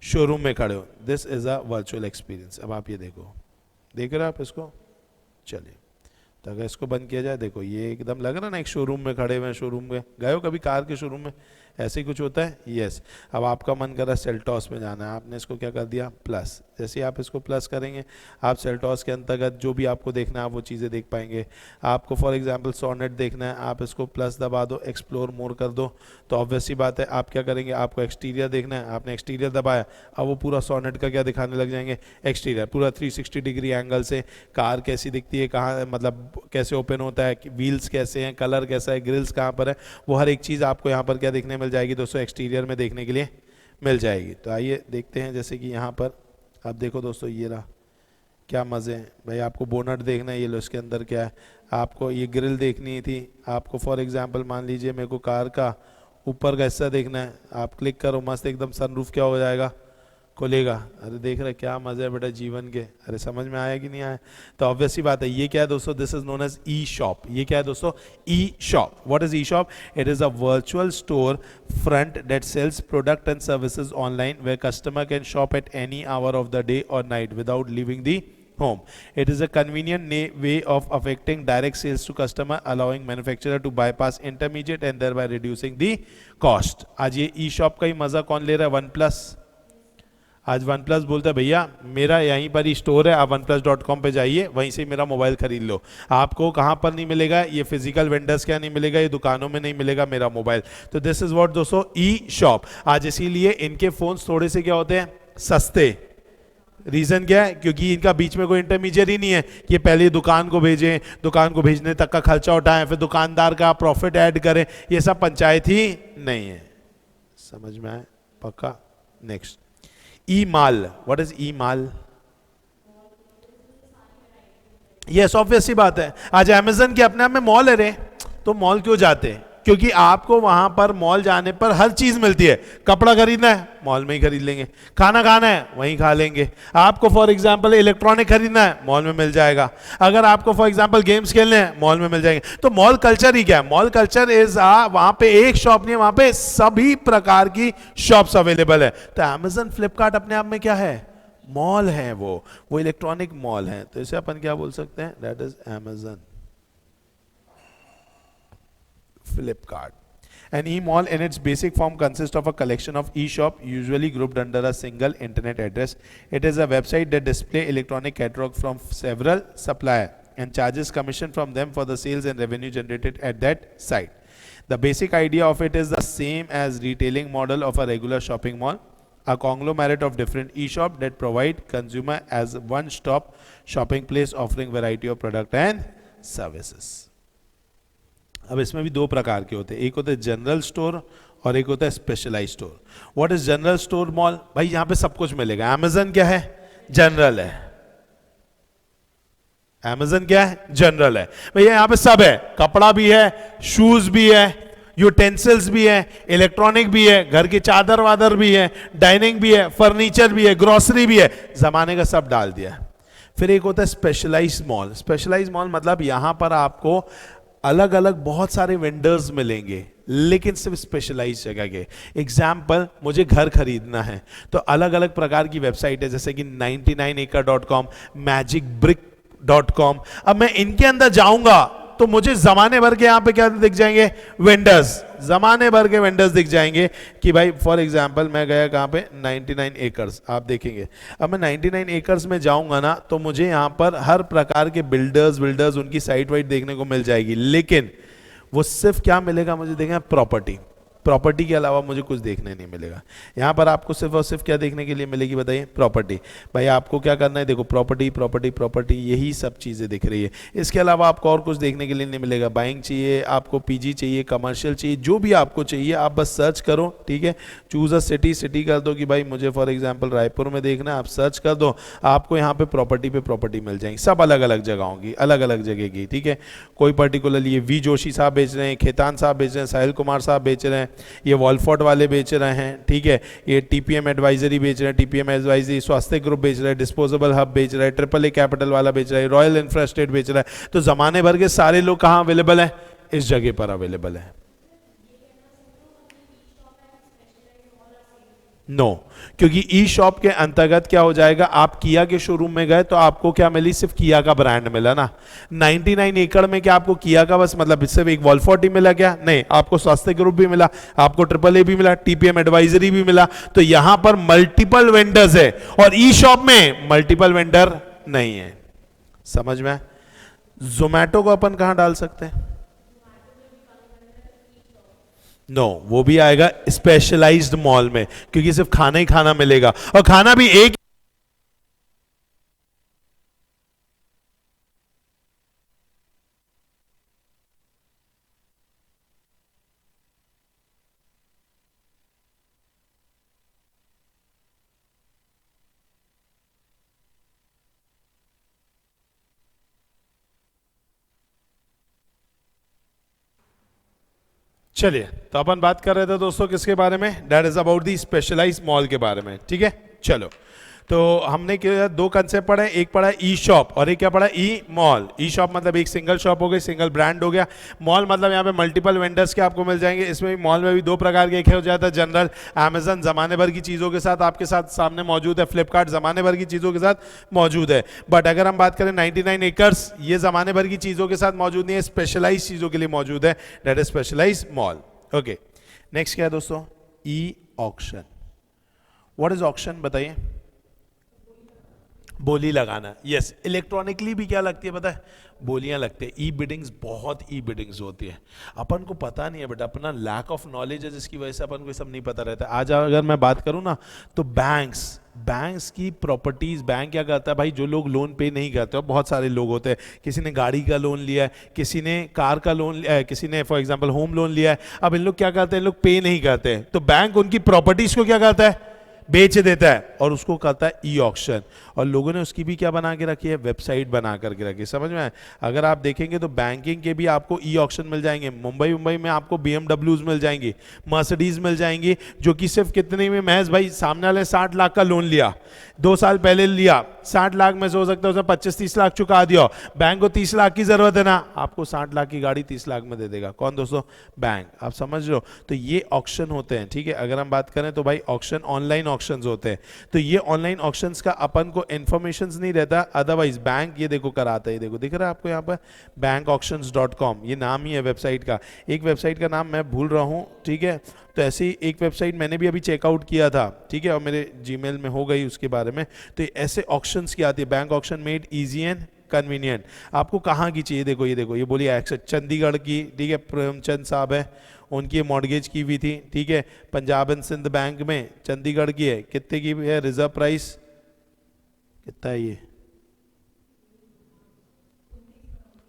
शोरूम में खड़े हो। This is a virtual experience. अब आप ये देखो, देख रहे हो आप इसको, चलिए तो अगर इसको बंद किया जाए, देखो ये एकदम लग रहा है ना एक शोरूम में खड़े हुए, शोरूम में गए हो कभी कार के शोरूम में, ऐसे ही कुछ होता है। यस, अब आपका मन कर रहा है सेल्टॉस में जाना है, आपने इसको क्या कर दिया, प्लस। जैसे ही आप इसको प्लस करेंगे, आप सेल्टॉस के अंतर्गत जो भी आपको देखना है आप वो चीज़ें देख पाएंगे। आपको फॉर एग्जांपल सोनेट देखना है, आप इसको प्लस दबा दो, एक्सप्लोर मोर कर दो, तो ऑब्वियसली बात है आप क्या करेंगे, आपको एक्सटीरियर देखना है, आपने एक्सटीरियर दबाया, अब वो पूरा सोनेट का क्या दिखाने लग जाएंगे, एक्सटीरियर पूरा 360 डिग्री एंगल से, कार कैसी दिखती है, कहाँ मतलब कैसे ओपन होता है, व्हील्स कैसे हैं, कलर कैसा है, ग्रिल्स कहाँ पर है, वो हर एक चीज़ आपको यहाँ पर क्या देखने मिल जाएगी दोस्तों, एक्सटीरियर में देखने के लिए मिल जाएगी। तो आइए देखते हैं, जैसे कि यहाँ पर आप देखो दोस्तों, ये रहा, क्या मज़े हैं भाई। आपको बोनट देखना है, ये लो इसके अंदर क्या है, आपको ये ग्रिल देखनी थी, आपको फॉर एग्जांपल मान लीजिए मेरे को कार का ऊपर का हिस्सा देखना है, आप क्लिक करो, मस्त एकदम सनरूफ क्या हो जाएगा, खुलेगा। अरे देख रहे क्या मजा है बेटा जीवन के, अरे समझ में आया कि नहीं आया? तो ऑब्वियसली बात है, ये क्या है दोस्तों, this is known as e shop. ये क्या है दोस्तों, e shop. What is e shop? It is a virtual store front that sells product and services online where customer can shop at any hour of the day और night without leaving the home. It is a convenient way of affecting direct sales to customer, allowing manufacturer to bypass intermediate and thereby reducing the cost. आज ये ई shop का ही मजा कौन ले रहा है? OnePlus। आज OnePlus बोलता है भैया मेरा यहीं पर ही स्टोर है, आप oneplus.com पे जाइए, वहीं से मेरा मोबाइल खरीद लो। आपको कहाँ पर नहीं मिलेगा, ये फिजिकल वेंडर्स क्या नहीं मिलेगा, ये दुकानों में नहीं मिलेगा मेरा मोबाइल। तो दिस इज व्हाट दोस्तों, ई शॉप। आज इसीलिए इनके फोन्स थोड़े से क्या होते हैं, सस्ते। रीजन क्या है? क्योंकि इनका बीच में कोई इंटरमीडिएट ही नहीं है कि पहले दुकान को भेजें, दुकान को भेजने तक का खर्चा उठाएं, फिर दुकानदार का प्रॉफिट ऐड करें, ये सब पंचायत ही नहीं है। समझ में आए? पक्का। Next, e mall. What is e mall? Yes, obvious सी बात है, आज अमेजन के अपने आप में मॉल है रे, तो मॉल क्यों जाते हैं? क्योंकि आपको वहां पर मॉल जाने पर हर चीज मिलती है। कपड़ा खरीदना है मॉल में ही खरीद लेंगे, खाना खाना है वहीं खा लेंगे, आपको फॉर एग्जांपल इलेक्ट्रॉनिक खरीदना है मॉल में मिल जाएगा, अगर आपको फॉर एग्जांपल गेम्स खेलने हैं मॉल में मिल जाएंगे। तो मॉल कल्चर ही क्या है? मॉल कल्चर इज वहां पे एक शॉप नहीं है, वहां पे सभी प्रकार की शॉप्स अवेलेबल है। तो अमेजन फ्लिपकार्ट अपने आप में क्या है? मॉल है, वो इलेक्ट्रॉनिक मॉल है। तो इसे अपन क्या बोल सकते हैं? That is Amazon Flipkart. An e-mall in its basic form consists of a collection of e-shop usually grouped under a single internet address. It is a website that displays electronic catalog from several suppliers and charges commission from them for the sales and revenue generated at that site. The basic idea of it is the same as retailing model of a regular shopping mall, a conglomerate of different e-shop that provide consumer as one-stop shopping place offering variety of product and services. अब इसमें भी दो प्रकार के होते हैं, एक होता है जनरल स्टोर और एक होता है specialized store. What is general store mall? भाई यहाँ पे सब कुछ मिलेगा। अमेजन क्या है? जनरल है। अमेजन क्या है? जनरल है। भैया यहाँ पे सब है, कपड़ा भी है, शूज भी है, यूटेंसिल्स भी है, इलेक्ट्रॉनिक भी है, घर की चादर वादर भी है, डाइनिंग भी है, फर्नीचर भी है, ग्रोसरी भी है, जमाने का सब डाल दिया। फिर एक होता है स्पेशलाइज्ड मॉल। स्पेशलाइज्ड मॉल मतलब यहां पर आपको अलग अलग बहुत सारे वेंडर्स मिलेंगे, लेकिन सिर्फ स्पेशलाइज जगह के। एग्जाम्पल, मुझे घर खरीदना है तो अलग अलग प्रकार की वेबसाइट है, जैसे कि 99acre.com, magicbrick.com। अब मैं इनके अंदर जाऊंगा तो मुझे जमाने भर के यहां पे क्या दिख जाएंगे, वेंडर्स, जमाने भर के वेंडर्स दिख जाएंगे कि भाई फॉर एग्जांपल मैं गया कहां पे, 99 एकर्स, आप देखेंगे। अब मैं 99 एकर्स में जाऊंगा ना तो मुझे यहां पर हर प्रकार के बिल्डर्स उनकी साइट वाइट देखने को मिल जाएगी, लेकिन वो सिर्फ क्या मिलेगा मुझे, देखेंगे प्रॉपर्टी के अलावा मुझे कुछ देखने नहीं मिलेगा। यहाँ पर आपको सिर्फ और सिर्फ क्या देखने के लिए मिलेगी बताइए, प्रॉपर्टी। भाई आपको क्या करना है, देखो प्रॉपर्टी, यही सब चीज़ें दिख रही है। इसके अलावा आपको और कुछ देखने के लिए नहीं मिलेगा। बाइंग चाहिए आपको, पीजी चाहिए, कमर्शियल चाहिए, जो भी आपको चाहिए आप बस सर्च करो, ठीक है। चूज अ सिटी कर दो कि भाई मुझे फॉर एग्जाम्पल रायपुर में देखना है, आप सर्च कर दो, आपको यहाँ पे प्रॉपर्टी मिल जाएंगी, सब अलग अलग जगहों की, अलग अलग जगह की, ठीक है। कोई पर्टिकुलरली ये वी जोशी साहब बेच रहे हैं, खेतान साहब बेच रहे हैं, साहिल कुमार साहब बेच रहे हैं, ये वॉलफोर्ट वाले बेच रहे हैं, ठीक है। ये टीपीएम एडवाइजरी बेच रहे हैं, टीपीएम एडवाइजरी, स्वास्थ्य ग्रुप बेच रहा है, डिस्पोजेबल हब बेच रहा है, ट्रिपल ए कैपिटल वाला बेच रहा है, रॉयल इंफ्रास्टेट बेच रहा है। तो जमाने भर के सारे लोग कहाँ अवेलेबल है, इस जगह पर अवेलेबल है। नो क्योंकि ई शॉप के अंतर्गत क्या हो जाएगा, आप किया के शोरूम में गए तो आपको क्या मिली, सिर्फ किया का ब्रांड मिला ना। 99 एकड़ में क्या आपको किया का बस मतलब सिर्फ एक वॉलफोर्ट ही मिला क्या, नहीं, आपको स्वास्थ्य ग्रुप भी मिला, आपको ट्रिपल ए भी मिला, टीपीएम एडवाइजरी भी मिला। तो यहां पर मल्टीपल वेंडर्स है और ई शॉप में मल्टीपल वेंडर नहीं है। समझ में? जोमैटो को अपन कहां डाल सकते हैं? नो वो भी आएगा स्पेशलाइज्ड मॉल में, क्योंकि सिर्फ खाना ही खाना मिलेगा और खाना भी एक। चलिए, तो अपन बात कर रहे थे दोस्तों किसके बारे में, that is about the specialized mall के बारे में, ठीक है। चलो, तो हमने क्या दो कंसेप्ट पढ़े, एक पढ़ा ई शॉप और एक क्या पढ़ा, ई मॉल। ई शॉप मतलब एक सिंगल शॉप हो गई, सिंगल ब्रांड हो गया। मॉल मतलब यहाँ पे मल्टीपल वेंडर्स के आपको मिल जाएंगे। इसमें भी मॉल में भी दो प्रकार के, एक हो जाता है जनरल, अमेजन जमाने भर की चीज़ों के साथ आपके साथ सामने मौजूद है, फ्लिपकार्ट जमाने भर की चीज़ों के साथ मौजूद है। बट अगर हम बात करें 99 एकर्स, ये जमाने भर की चीज़ों के साथ मौजूद नहीं है, स्पेशलाइज चीज़ों के लिए मौजूद है, that is specialize mall. Okay, next क्या है दोस्तों, e auction. What is auction बताइए? बोली लगाना। यस, इलेक्ट्रॉनिकली भी क्या लगती है पता है, बोलियां लगती है। ई बिडिंग्स, बहुत ई बिडिंग्स होती है, अपन को पता नहीं है, बट अपना लैक ऑफ नॉलेज है जिसकी वजह से अपन को सब नहीं पता रहता है। आज अगर मैं बात करूं ना तो बैंक्स की प्रॉपर्टीज, बैंक क्या करता है भाई, जो लोग लोन पे नहीं करते हो, बहुत सारे लोग होते हैं, किसी ने गाड़ी का लोन लिया है, किसी ने कार का लोन लिया है, किसी ने फॉर एग्जांपल होम लोन लिया है। अब इन लोग क्या करते हैं, इन लोग पे नहीं करते हैं, तो बैंक उनकी प्रॉपर्टीज को क्या करता है, बेच देता है और उसको कहता है ई ऑक्शन। और लोगों ने उसकी भी क्या बना के रखी है, वेबसाइट बना करके रखी है। समझ में आए? अगर आप देखेंगे तो बैंकिंग के भी आपको ई ऑक्शन मिल जाएंगे। मुंबई में आपको BMWs मिल जाएंगी, मर्सिडीज मिल जाएंगी, जो कि सिर्फ कितने में, महज भाई सामने वाले 60 लाख का लोन लिया, 2 साल पहले लिया, 60 लाख में से हो सकता है उसने 25-30 लाख चुका दिया। बैंक को 30 लाख की जरूरत है ना, आपको 60 लाख की गाड़ी 30 लाख में दे देगा। कौन दोस्तों? बैंक। आप समझ रहे हो? तो ये ऑक्शन होते हैं, ठीक है। अगर हम बात करें तो भाई ऑक्शन, ऑनलाइन ऑक्शंस होते हैं। तो ये ऑनलाइन ऑक्शंस का अपन को इन्फॉर्मेशन नहीं रहता, अदरवाइज बैंक ये देखो कराता है। देखो दिख रहा है आपको यहाँ पर bankauctions.com, ये नाम ही है वेबसाइट का। एक वेबसाइट का नाम मैं भूल रहा हूँ, ठीक है। तो ऐसी एक वेबसाइट मैंने भी अभी चेकआउट किया था, ठीक है, और मेरे जीमेल में हो गई उसके बारे में। तो ऐसे ऑक्शंस की आती है, bank auction made easy and convenient. आपको कहाँ की चाहिए, देखो ये बोलिए चंडीगढ़ की, ठीक है, प्रेमचंद साहब है, उनकी मॉर्गेज की हुई थी, ठीक है, पंजाब एंड सिंध बैंक में, चंडीगढ़ की है। कितने की है रिजर्व प्राइस, कितना है ये,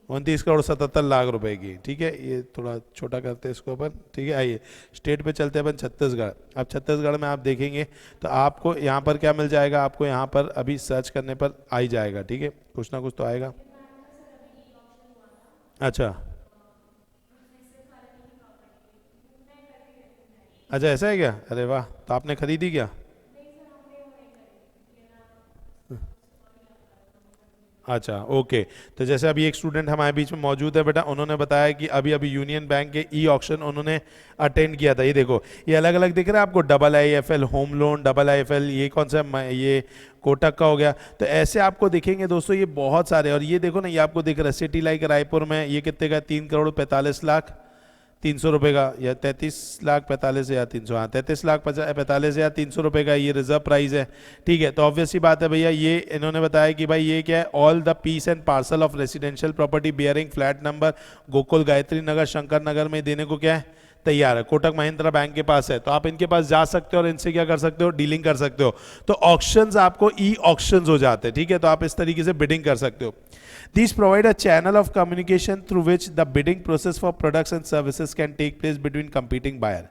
29,77,00,000 रुपए की, ठीक है। ये थोड़ा छोटा करते हैं इसको अपन, ठीक है। आइए स्टेट पे चलते हैं अपन, छत्तीसगढ़। अब छत्तीसगढ़ में आप देखेंगे तो आपको यहाँ पर क्या मिल जाएगा, आपको यहाँ पर अभी सर्च करने पर आ ही जाएगा, ठीक है, कुछ ना कुछ तो आएगा। अच्छा अच्छा, ऐसा है क्या? अरे वाह, तो आपने खरीदी क्या? अच्छा ओके। तो जैसे अभी एक स्टूडेंट हमारे बीच में मौजूद है बेटा, उन्होंने बताया कि अभी अभी यूनियन बैंक के ई ऑक्शन उन्होंने अटेंड किया था। ये देखो, ये अलग अलग दिख रहा है आपको, IIFL होम लोन, IIFL, ये कौन सा ये कोटक का हो गया। तो ऐसे आपको दिखेंगे दोस्तों, ये बहुत सारे। और ये देखो ना, ये आपको दिख रहा है सिटी लाइक रायपुर में, ये कितने का, 3,45,03,00 का, या 33,45,300, 33,45,300 का ये रिजर्व प्राइस है। ठीक है, तो ऑब्वियसली बात है भैया, ये इन्होंने बताया कि भाई ये क्या है, all the piece and parcel of residential property bearing flat number Gokul Gayatri Nagar Shankar Nagar में देने को क्या है, तैयार है। कोटक महिंद्रा बैंक के पास है, तो आप इनके पास जा सकते हो और इनसे क्या कर सकते हो, डीलिंग कर सकते हो। तो ऑक्शंस आपको ई ऑक्शंस हो जाते हैं। ठीक है, तो आप इस तरीके से बिडिंग कर सकते हो। These provide a channel of communication through which the bidding process for products and services can take place between competing buyer.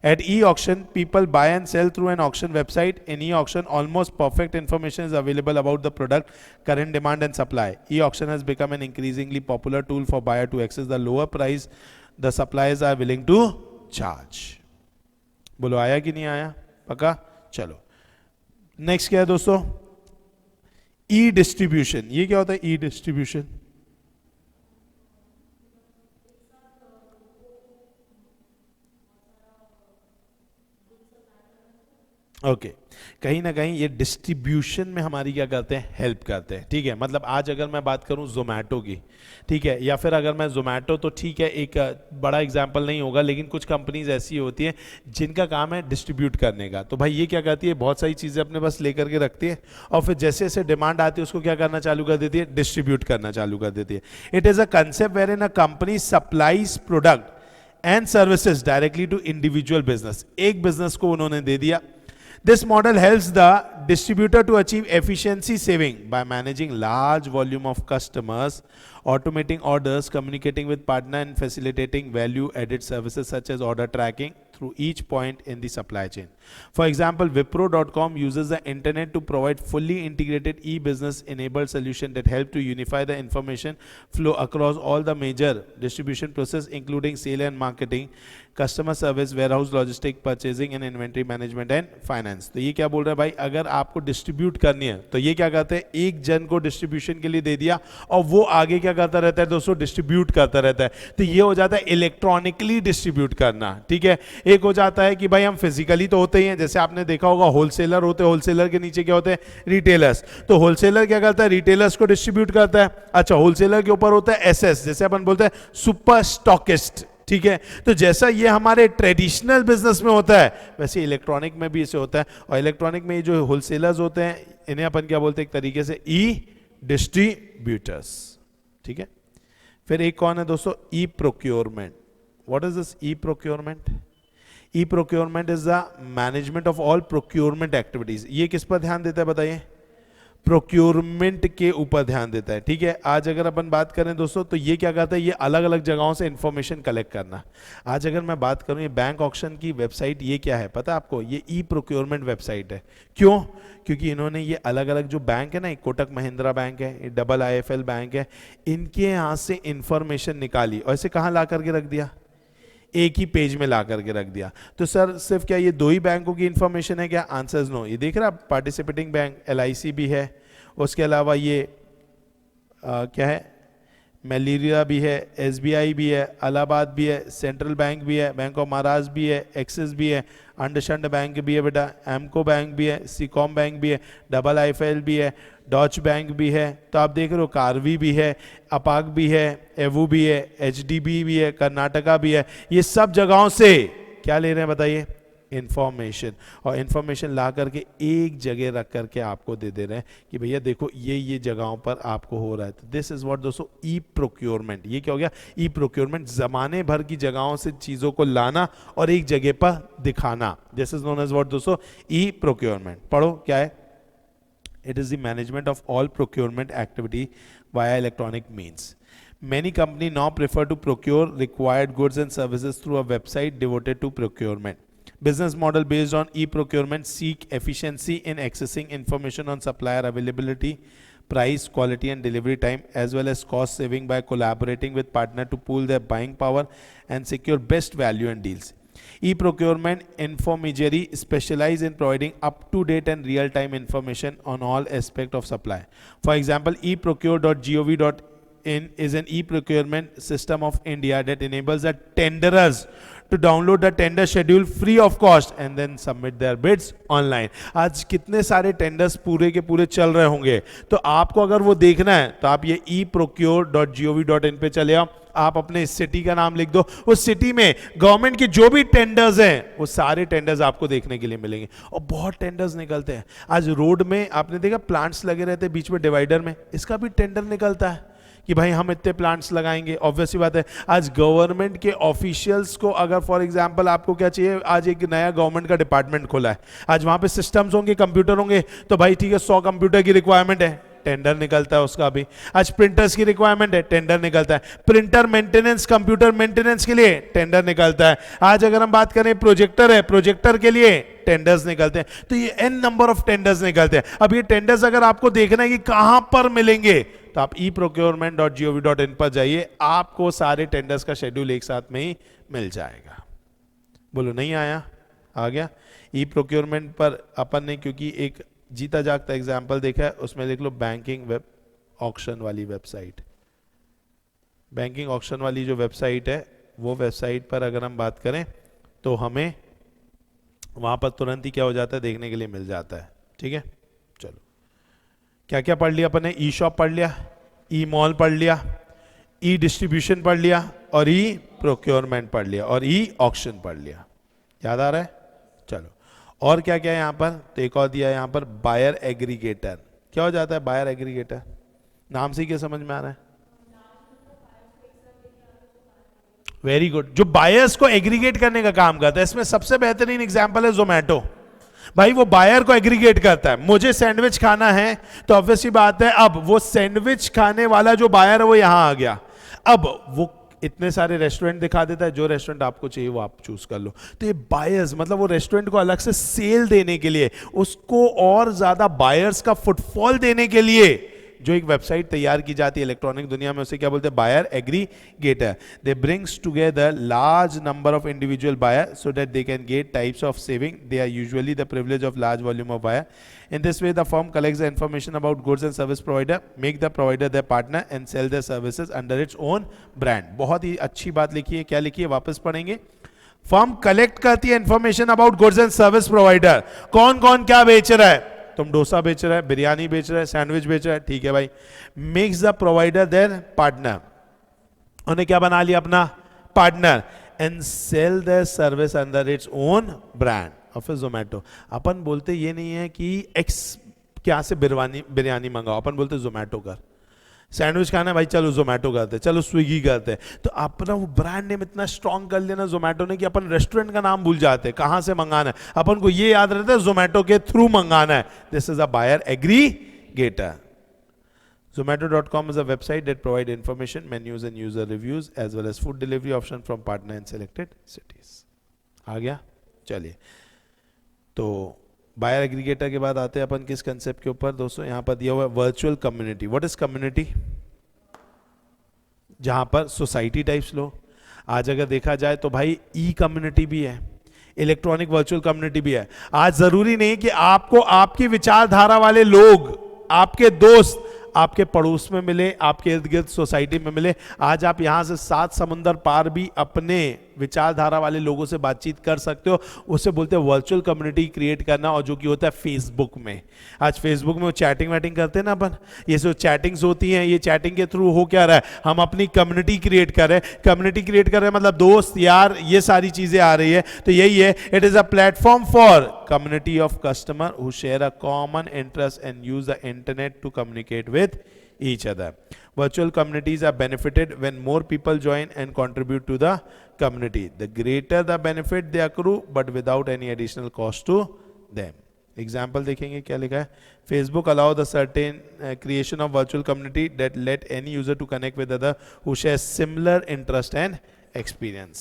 At e-auction, people buy and sell through an auction website. In e-auction, almost perfect information is available about the product, current demand and supply. E-auction has become an increasingly popular tool for buyer to access the lower price the suppliers are willing to charge. बोलो आया कि नहीं आया, पक्का? चलो next क्या है दोस्तों, ई डिस्ट्रीब्यूशन। ये क्या होता है ई डिस्ट्रीब्यूशन? ओके कहीं ना कहीं ये डिस्ट्रीब्यूशन में हमारी क्या करते हैं, हेल्प करते हैं। ठीक है, मतलब आज अगर मैं बात करूं जोमेटो की, ठीक है, या फिर अगर मैं जोमेटो, तो ठीक है एक बड़ा एग्जांपल नहीं होगा, लेकिन कुछ कंपनीज ऐसी होती हैं जिनका काम है डिस्ट्रीब्यूट करने का। तो भाई ये क्या करती है, बहुत सारी चीज़ें अपने पास लेकर के रखती है और फिर जैसे जैसे डिमांड आती है उसको क्या करना चालू कर देती है, डिस्ट्रीब्यूट करना चालू कर देती है। It is a concept where in a company supplies product and services directly to individual business. एक बिजनेस को उन्होंने दे दिया। This model helps the distributor to achieve efficiency saving by managing large volume of customers, automating orders, communicating with partner and facilitating value added services such as order tracking through each point in the supply chain. For example, Wipro.com uses the internet to provide fully integrated e-business enabled solution that help to unify the information flow across all the major distribution process including sale and marketing, customer service, warehouse logistic, purchasing and inventory management and finance. तो ये क्या बोल रहा है भाई, अगर आपको distribute करनी है तो ये क्या करते हैं, एक जन को डिस्ट्रीब्यूशन के लिए दे दिया और वो आगे क्या करता रहता है दोस्तों, डिस्ट्रीब्यूट करता रहता है। तो ये हो जाता है इलेक्ट्रॉनिकली डिस्ट्रीब्यूट करना। ठीक है, एक हो जाता है कि भाई हम फिजिकली तो होते ही हैं, जैसे आपने देखा होगा होलसेलर होते हैं, होलसेलर के नीचे क्या होते हैं, रिटेलर्स। तो होलसेलर क्या करता है, रिटेलर्स को डिस्ट्रीब्यूट करता है। अच्छा, होलसेलर के ऊपर होता है SS, जैसे अपन बोलते हैं सुपर स्टॉकिस्ट। ठीक है, तो जैसा ये हमारे ट्रेडिशनल बिजनेस में होता है वैसे इलेक्ट्रॉनिक में भी इसे होता है। और इलेक्ट्रॉनिक में ये जो होलसेलर्स होते हैं इन्हें अपन क्या बोलते हैं, एक तरीके से ई डिस्ट्रीब्यूटर्स। ठीक है, फिर एक कौन है दोस्तों, e procurement. What is this e procurement? E procurement is the management of all procurement activities. ये किस पर ध्यान देता है बताइए, प्रोक्योरमेंट के ऊपर ध्यान देता है। ठीक है, आज अगर अपन बात करें दोस्तों तो ये क्या करता है, ये अलग अलग जगहों से इंफॉर्मेशन कलेक्ट करना। आज अगर मैं बात करूं, ये बैंक ऑक्शन की वेबसाइट ये क्या है पता है आपको, ये ई प्रोक्योरमेंट वेबसाइट है। क्यों? क्योंकि इन्होंने ये अलग अलग जो बैंक है ना, कोटक महिंद्रा बैंक है, IIFL बैंक है, इनके यहाँ से इंफॉर्मेशन निकाली और इसे कहाँ ला करके रख दिया, एक ही पेज में ला करके रख दिया। तो सर सिर्फ क्या ये दो ही बैंकों की इंफॉर्मेशन है क्या? Answers no. ये देख रहे हैं आप, पार्टिसिपेटिंग बैंक LIC भी है, उसके अलावा ये क्या है, मलेरिया भी है, SBI भी है, इलाहाबाद भी है, सेंट्रल बैंक भी है, बैंक ऑफ महाराष्ट्र भी है, एक्सिस भी है, अंडरस्टैंड बैंक भी है बेटा, एमको बैंक भी है, सिकॉम बैंक भी है, IIFL भी है, डॉच बैंक भी है। तो आप देख रहे हो कार्वी भी है, अपाक भी है, एवू भी है, HDB भी है, कर्नाटका भी है। ये सब जगहों से क्या ले रहे हैं बताइए, इंफॉर्मेशन। और इंफॉर्मेशन ला करके एक जगह रख करके आपको दे दे रहे हैं कि भैया देखो ये जगहों पर आपको हो रहा है। तो दिस इज व्हाट दोस्तों ई प्रोक्योरमेंट। ये क्या हो गया, ई प्रोक्योरमेंट, जमाने भर की जगहों से चीजों को लाना और एक जगह पर दिखाना। This is known as what दोस्तों, ई प्रोक्योरमेंट। पढ़ो क्या है, it is the management of all procurement activity via electronic means. Many companies now prefer to procure required goods and services through a website devoted to procurement. Business model based on e-procurement seek efficiency in accessing information on supplier availability, price, quality and delivery time, as well as cost saving by collaborating with partner to pool their buying power and secure best value and deals. E-procurement intermediary specialize in providing up-to-date and real-time information on all aspects of supply. For example, eprocure.gov.in is an e-procurement system of India that enables the tenderers to download the tender schedule free of cost and then submit their bids online. आज कितने सारे tenders पूरे के पूरे चल रहे होंगे, तो आपको अगर वो देखना है तो आप ये eprocure.gov.in पे चले आओ, आप अपने सिटी का नाम लिख दो, उस सिटी में गवर्नमेंट के जो भी टेंडर्स हैं वो सारे टेंडर्स आपको देखने के लिए मिलेंगे और बहुत टेंडर्स निकलते हैं। आज रोड में आपने देखा प्लांट्स लगे रहते हैं बीच में डिवाइडर में, इसका भी टेंडर निकलता है कि भाई हम इतने प्लांट्स लगाएंगे। ऑब्वियसली बात है, आज गवर्नमेंट के ऑफिशियल्स को अगर फॉर एग्जांपल आपको क्या चाहिए, आज एक नया गवर्नमेंट का डिपार्टमेंट खोला है, आज वहां पे सिस्टम्स होंगे, कंप्यूटर होंगे, तो भाई ठीक है 100 कंप्यूटर की रिक्वायरमेंट है, टेंडर निकलता है उसका भी। आज प्रिंटर्स की रिक्वायरमेंट है, टेंडर निकलता है। प्रिंटर मेंटेनेंस, कंप्यूटर मेंटेनेंस के लिए टेंडर निकलता है। आज अगर हम बात करें प्रोजेक्टर है, प्रोजेक्टर के लिए टेंडर्स निकलते हैं। तो ये एन नंबर ऑफ टेंडर्स निकलते हैं। अब ये टेंडर्स अगर आपको देखना है कि कहां पर मिलेंगे, तो आप eprocurement.gov.in पर जाइए, आपको सारे टेंडर्स का शेड्यूल एक साथ में ही मिल जाएगा। बोलो नहीं आया? आ गया? ई-प्रोक्योरमेंट पर अपन ने क्योंकि एक जीता जागता एग्जाम्पल देखा है, उसमें लिख लो बैंकिंग वेब ऑक्शन वाली वेबसाइट। बैंकिंग ऑक्शन वाली जो वेबसाइट है, वो वेबसाइट पर अगर हम बात करें तो हमें वहां पर तुरंत ही क्या हो जाता है, देखने के लिए मिल जाता है। ठीक है, चलो क्या क्या पढ़ लिया अपन ने? ई शॉप पढ़ लिया, ई मॉल पढ़ लिया, ई डिस्ट्रीब्यूशन पढ़ लिया और ई प्रोक्योरमेंट पढ़ लिया और ई ऑक्शन पढ़ लिया। याद आ रहा है? चलो और क्या क्या है यहाँ पर? तो एक और दिया है यहाँ पर, बायर एग्रीगेटर। क्या हो जाता है बायर एग्रीगेटर? नाम से क्या समझ में आ रहा है? वेरी गुड, जो बायर्स को एग्रीगेट करने का काम करता है। इसमें सबसे बेहतरीन एग्जांपल है जोमेटो। भाई वो बायर को एग्रीगेट करता है, मुझे सैंडविच खाना है तो ऑब्वियसली बात है, अब वो सैंडविच खाने वाला जो बायर है वो यहां आ गया, अब वो इतने सारे रेस्टोरेंट दिखा देता है, जो रेस्टोरेंट आपको चाहिए वो आप चूज कर लो। तो ये बायर्स मतलब वो रेस्टोरेंट को अलग से सेल देने के लिए, उसको और ज्यादा बायर्स का फुटफॉल देने के लिए जो एक वेबसाइट तैयार की जाती है इलेक्ट्रॉनिक दुनिया में, उसे क्या बोलते हैं? Buyer aggregator. They brings together large number of individual buyer so that they can get types of saving. They are usually the privilege of large volume of buyer. In this way, the firm collects the information about goods and service provider, make the provider their partner, and sell their services under its own brand. बहुत ही अच्छी बात लिखी है, क्या लिखी है? वापस पढ़ेंगे। फर्म कलेक्ट करती है information about goods and service provider, कौन कौन क्या बेच रहा है। तुम डोसा बेच रहा है, बिरयानी बेच रहा है, सैंडविच बेच रहा है, ठीक है भाई। Makes the provider their partner, उन्हें क्या बना लिया? अपना partner. And sell their service under its own brand. और फिर जोमेटो, अपन बोलते ये नहीं है कि एक्स क्या से बिरयानी मंगाओ, अपन बोलते जोमेटो कर। सैंडविच खाना है भाई, चलो जोमेटो करते, चलो स्विगी करते। तो अपना वो ब्रांड नेम इतना स्ट्रॉन्ग कर लेना जोमेटो ने कि अपन रेस्टोरेंट का नाम भूल जाते, कहां से मंगाना है अपन को ये याद रहता है, जोमेटो के थ्रू मंगाना है। This is a buyer aggregator. Zomato.com is a website that provides information, menus and user reviews as well as food delivery option from partner and selected cities. आ गया? चलिए, तो बायर एग्रीगेटर के बाद आते हैं अपन किस कंसेप्ट के ऊपर दोस्तों? यहां पर दिया हुआ है virtual community. What is community? जहां पर सोसाइटी टाइप्स लो। आज अगर देखा जाए तो भाई ई कम्युनिटी भी है, इलेक्ट्रॉनिक वर्चुअल कम्युनिटी भी है। आज जरूरी नहीं कि आपको आपकी विचारधारा वाले लोग, आपके दोस्त आपके पड़ोस में मिले, आपके इर्द गिर्द सोसाइटी में मिले। आज आप यहां से 7 समुंदर पार भी अपने विचारधारा वाले लोगों से बातचीत कर सकते हो। उसे बोलते हैं वर्चुअल कम्युनिटी क्रिएट करना, और जो कि होता है फेसबुक में। आज फेसबुक में वो चैटिंग वैटिंग करते हैं ना अपन, ये जो चैटिंग्स होती हैं, ये चैटिंग के थ्रू हो क्या रहा है? हम अपनी कम्युनिटी क्रिएट कर रहे हैं। कम्युनिटी क्रिएट कर रहे हैं मतलब दोस्त यार, ये सारी चीजें आ रही है। तो यही है, it is a platform for community of customer who share a common interest and use the internet to communicate with each other. Virtual communities are benefited when more people join and contribute to the community. The greater the benefit they accrue, but without any additional cost to them. Example देखेंगे क्या लिखा है? Facebook allow the certain creation of virtual community that let any user to connect with other who share similar interest and experience.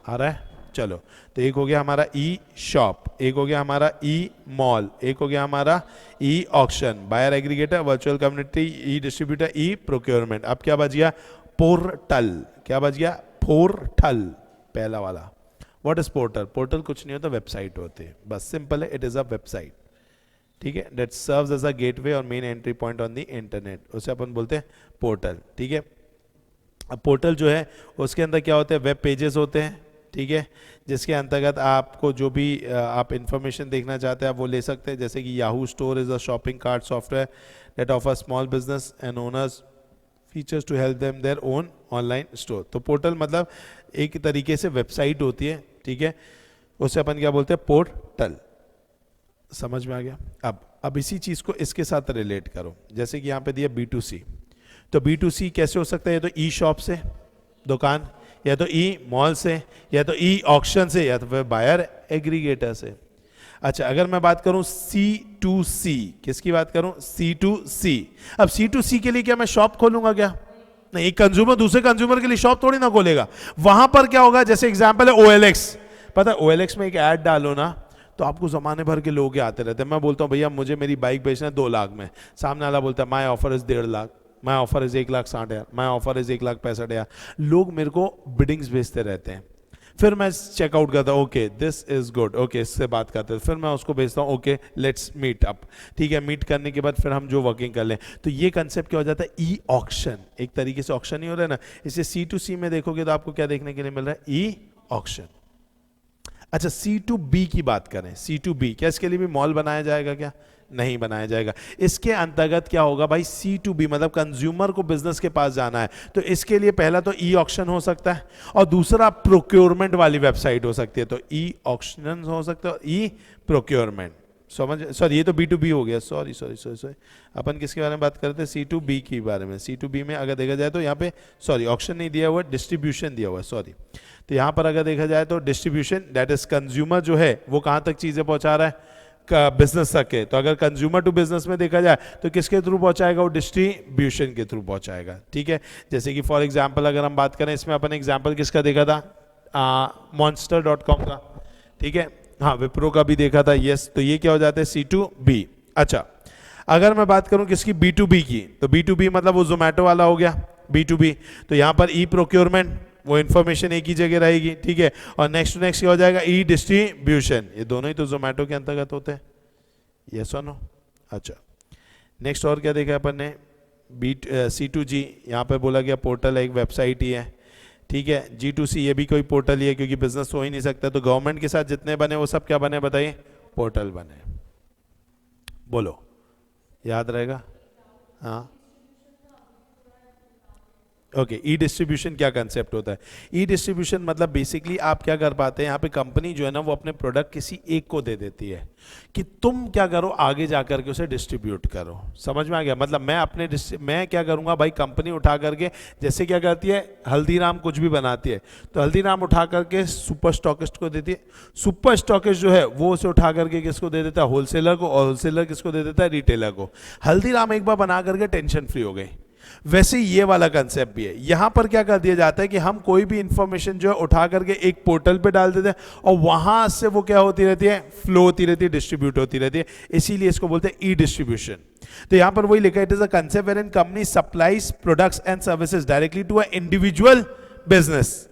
आ रहा है? चलो, तो एक हो गया हमारा ई शॉप, एक हो गया हमारा ई मॉल, एक हो गया हमारा e auction, buyer aggregator, virtual community, e distributor, e procurement. अब क्या बच गया? पोर्टल। क्या बच गया? पोर्टल, पहला वाला। What is portal? पोर्टल कुछ नहीं होता, वेबसाइट होती है, बस सिंपल है, इट इज अ वेबसाइट, ठीक है, that serves as a gateway और main entry point on the internet, उसे अपन बोलते हैं पोर्टल, ठीक है। अब पोर्टल जो है उसके अंदर क्या होते हैं, वेब पेजेस होते हैं, ठीक है, जिसके अंतर्गत आपको जो भी आप इंफॉर्मेशन देखना चाहते हैं आप वो ले सकते हैं। जैसे कि Yahoo store is a shopping cart software that offer small business and owners features to help them their own online store. तो पोर्टल मतलब एक तरीके से वेबसाइट होती है, ठीक है, उसे अपन क्या बोलते हैं, पोर्टल। समझ में आ गया? अब इसी चीज को इसके साथ रिलेट करो, जैसे कि यहाँ पे दिया B2C, तो B2C कैसे हो सकता है? या तो ई शॉप से, दुकान, या तो ई मॉल से, या तो ई ऑक्शन से, या तो फिर बायर एग्रीगेटर से। अच्छा, अगर मैं बात करूं C2C, किसकी बात करूं? C2C। अब C2C के लिए क्या मैं शॉप खोलूंगा क्या? नहीं, एक कंज्यूमर दूसरे कंज्यूमर के लिए शॉप थोड़ी ना खोलेगा। वहां पर क्या होगा, जैसे एग्जांपल है OLX, पता है OLX में एक ऐड डालो ना तो आपको जमाने भर के लोग आते रहते हैं। मैं बोलता हूं भैया मुझे मेरी बाइक बेचना है 2 लाख में, सामने वाला बोलता है my offer is 1.5 lakh, my offer is 1,60,000, my offer is 1,65,000। लोग मेरे को बिडिंग्स भेजते रहते हैं, फिर मैं चेकआउट करता हूँ, okay this is good, okay इससे बात करते हैं, फिर मैं उसको भेजता हूँ, ओके लेट्स मीट अप, ठीक है, मीट करने के बाद फिर हम जो वर्किंग कर लें। तो ये कंसेप्ट क्या हो जाता है, ई ऑक्शन, एक तरीके से ऑक्शन ही हो रहा है ना। इसे C2C में देखोगे तो आपको क्या देखने के लिए मिल रहा है, ई ऑक्शन। अच्छा, C2B की बात करें, C2B, क्या इसके लिए भी मॉल बनाया जाएगा क्या? नहीं बनाया जाएगा। इसके अंतर्गत क्या होगा भाई, C2B मतलब कंज्यूमर को बिजनेस के पास जाना है, तो इसके लिए पहला तो ई ऑक्शन हो सकता है और दूसरा प्रोक्योरमेंट वाली वेबसाइट हो सकती है। तो ई ऑक्शन हो सकता है, ई प्रोक्योरमेंट, समझ, सॉरी ये तो B2B हो गया, सॉरी अपन किसके बारे में बात करते हैं, C2B के बारे में। C2B में अगर देखा जाए तो यहाँ पे सॉरी ऑक्शन नहीं दिया हुआ, डिस्ट्रीब्यूशन दिया हुआ है, सॉरी। तो यहाँ पर अगर देखा जाए तो डिस्ट्रीब्यूशन, दैट इज कंज्यूमर जो है वो कहाँ तक चीजें पहुंचा रहा है, बिजनेस तक है। तो अगर कंज्यूमर टू बिजनेस में देखा जाए तो किसके थ्रू पहुंचाएगा, वो डिस्ट्रीब्यूशन के थ्रू पहुंचाएगा, ठीक है। जैसे कि फॉर एग्जांपल अगर हम बात करें, इसमें अपन एग्जांपल किसका देखा था, monster.com का, ठीक है, हाँ विप्रो का भी देखा था, यस। तो ये क्या हो जाता है, C2B। अच्छा, अगर मैं बात करूं किसकी, B2B की, तो B2B मतलब वो जोमेटो वाला हो गया B2B। तो यहां पर ई प्रोक्योरमेंट, वो इंफॉर्मेशन एक ही जगह रहेगी, ठीक है, और नेक्स्ट क्या हो जाएगा, ई डिस्ट्रीब्यूशन। ये दोनों ही तो जोमेटो के अंतर्गत होते हैं, यस और नो। अच्छा, नेक्स्ट और क्या देखा अपन ने, C2G, यहाँ पे बोला गया पोर्टल है, एक वेबसाइट ही है, ठीक है। G2C ये भी कोई पोर्टल ही है, क्योंकि बिजनेस हो ही नहीं सकता। तो गवर्नमेंट के साथ जितने बने वो सब क्या बने, बताइए, पोर्टल बने। बोलो, याद रहेगा? हाँ, ओके, ई डिस्ट्रीब्यूशन क्या कंसेप्ट होता है? ई डिस्ट्रीब्यूशन मतलब बेसिकली आप क्या कर पाते हैं, यहाँ पे कंपनी जो है ना वो अपने प्रोडक्ट किसी एक को दे देती है कि तुम क्या करो, आगे जाकर के उसे डिस्ट्रीब्यूट करो। समझ में आ गया? मतलब मैं क्या करूंगा भाई, कंपनी उठा करके, जैसे क्या करती है, हल्दीराम कुछ भी बनाती है तो हल्दीराम उठा करके सुपर स्टॉकिस्ट को देती है, सुपर स्टॉकिस्ट जो है वो उसे उठा करके किसको दे देता है, होलसेलर को, और होलसेलर किसको दे देता है, रिटेलर को। हल्दीराम एक बार बना करके टेंशन फ्री हो गई। वैसे ये वाला कंसेप्ट भी है, यहां पर क्या कर दिया जाता है कि हम कोई भी इंफॉर्मेशन जो है उठा करके एक पोर्टल पे डाल देते हैं और वहां से वो क्या होती रहती है, फ्लो होती रहती है, डिस्ट्रीब्यूट होती रहती है, इसीलिए इसको बोलते हैं ई डिस्ट्रीब्यूशन। तो यहां पर वही लिखा है, it is a concept where an company supplies products and services directly to a individual business.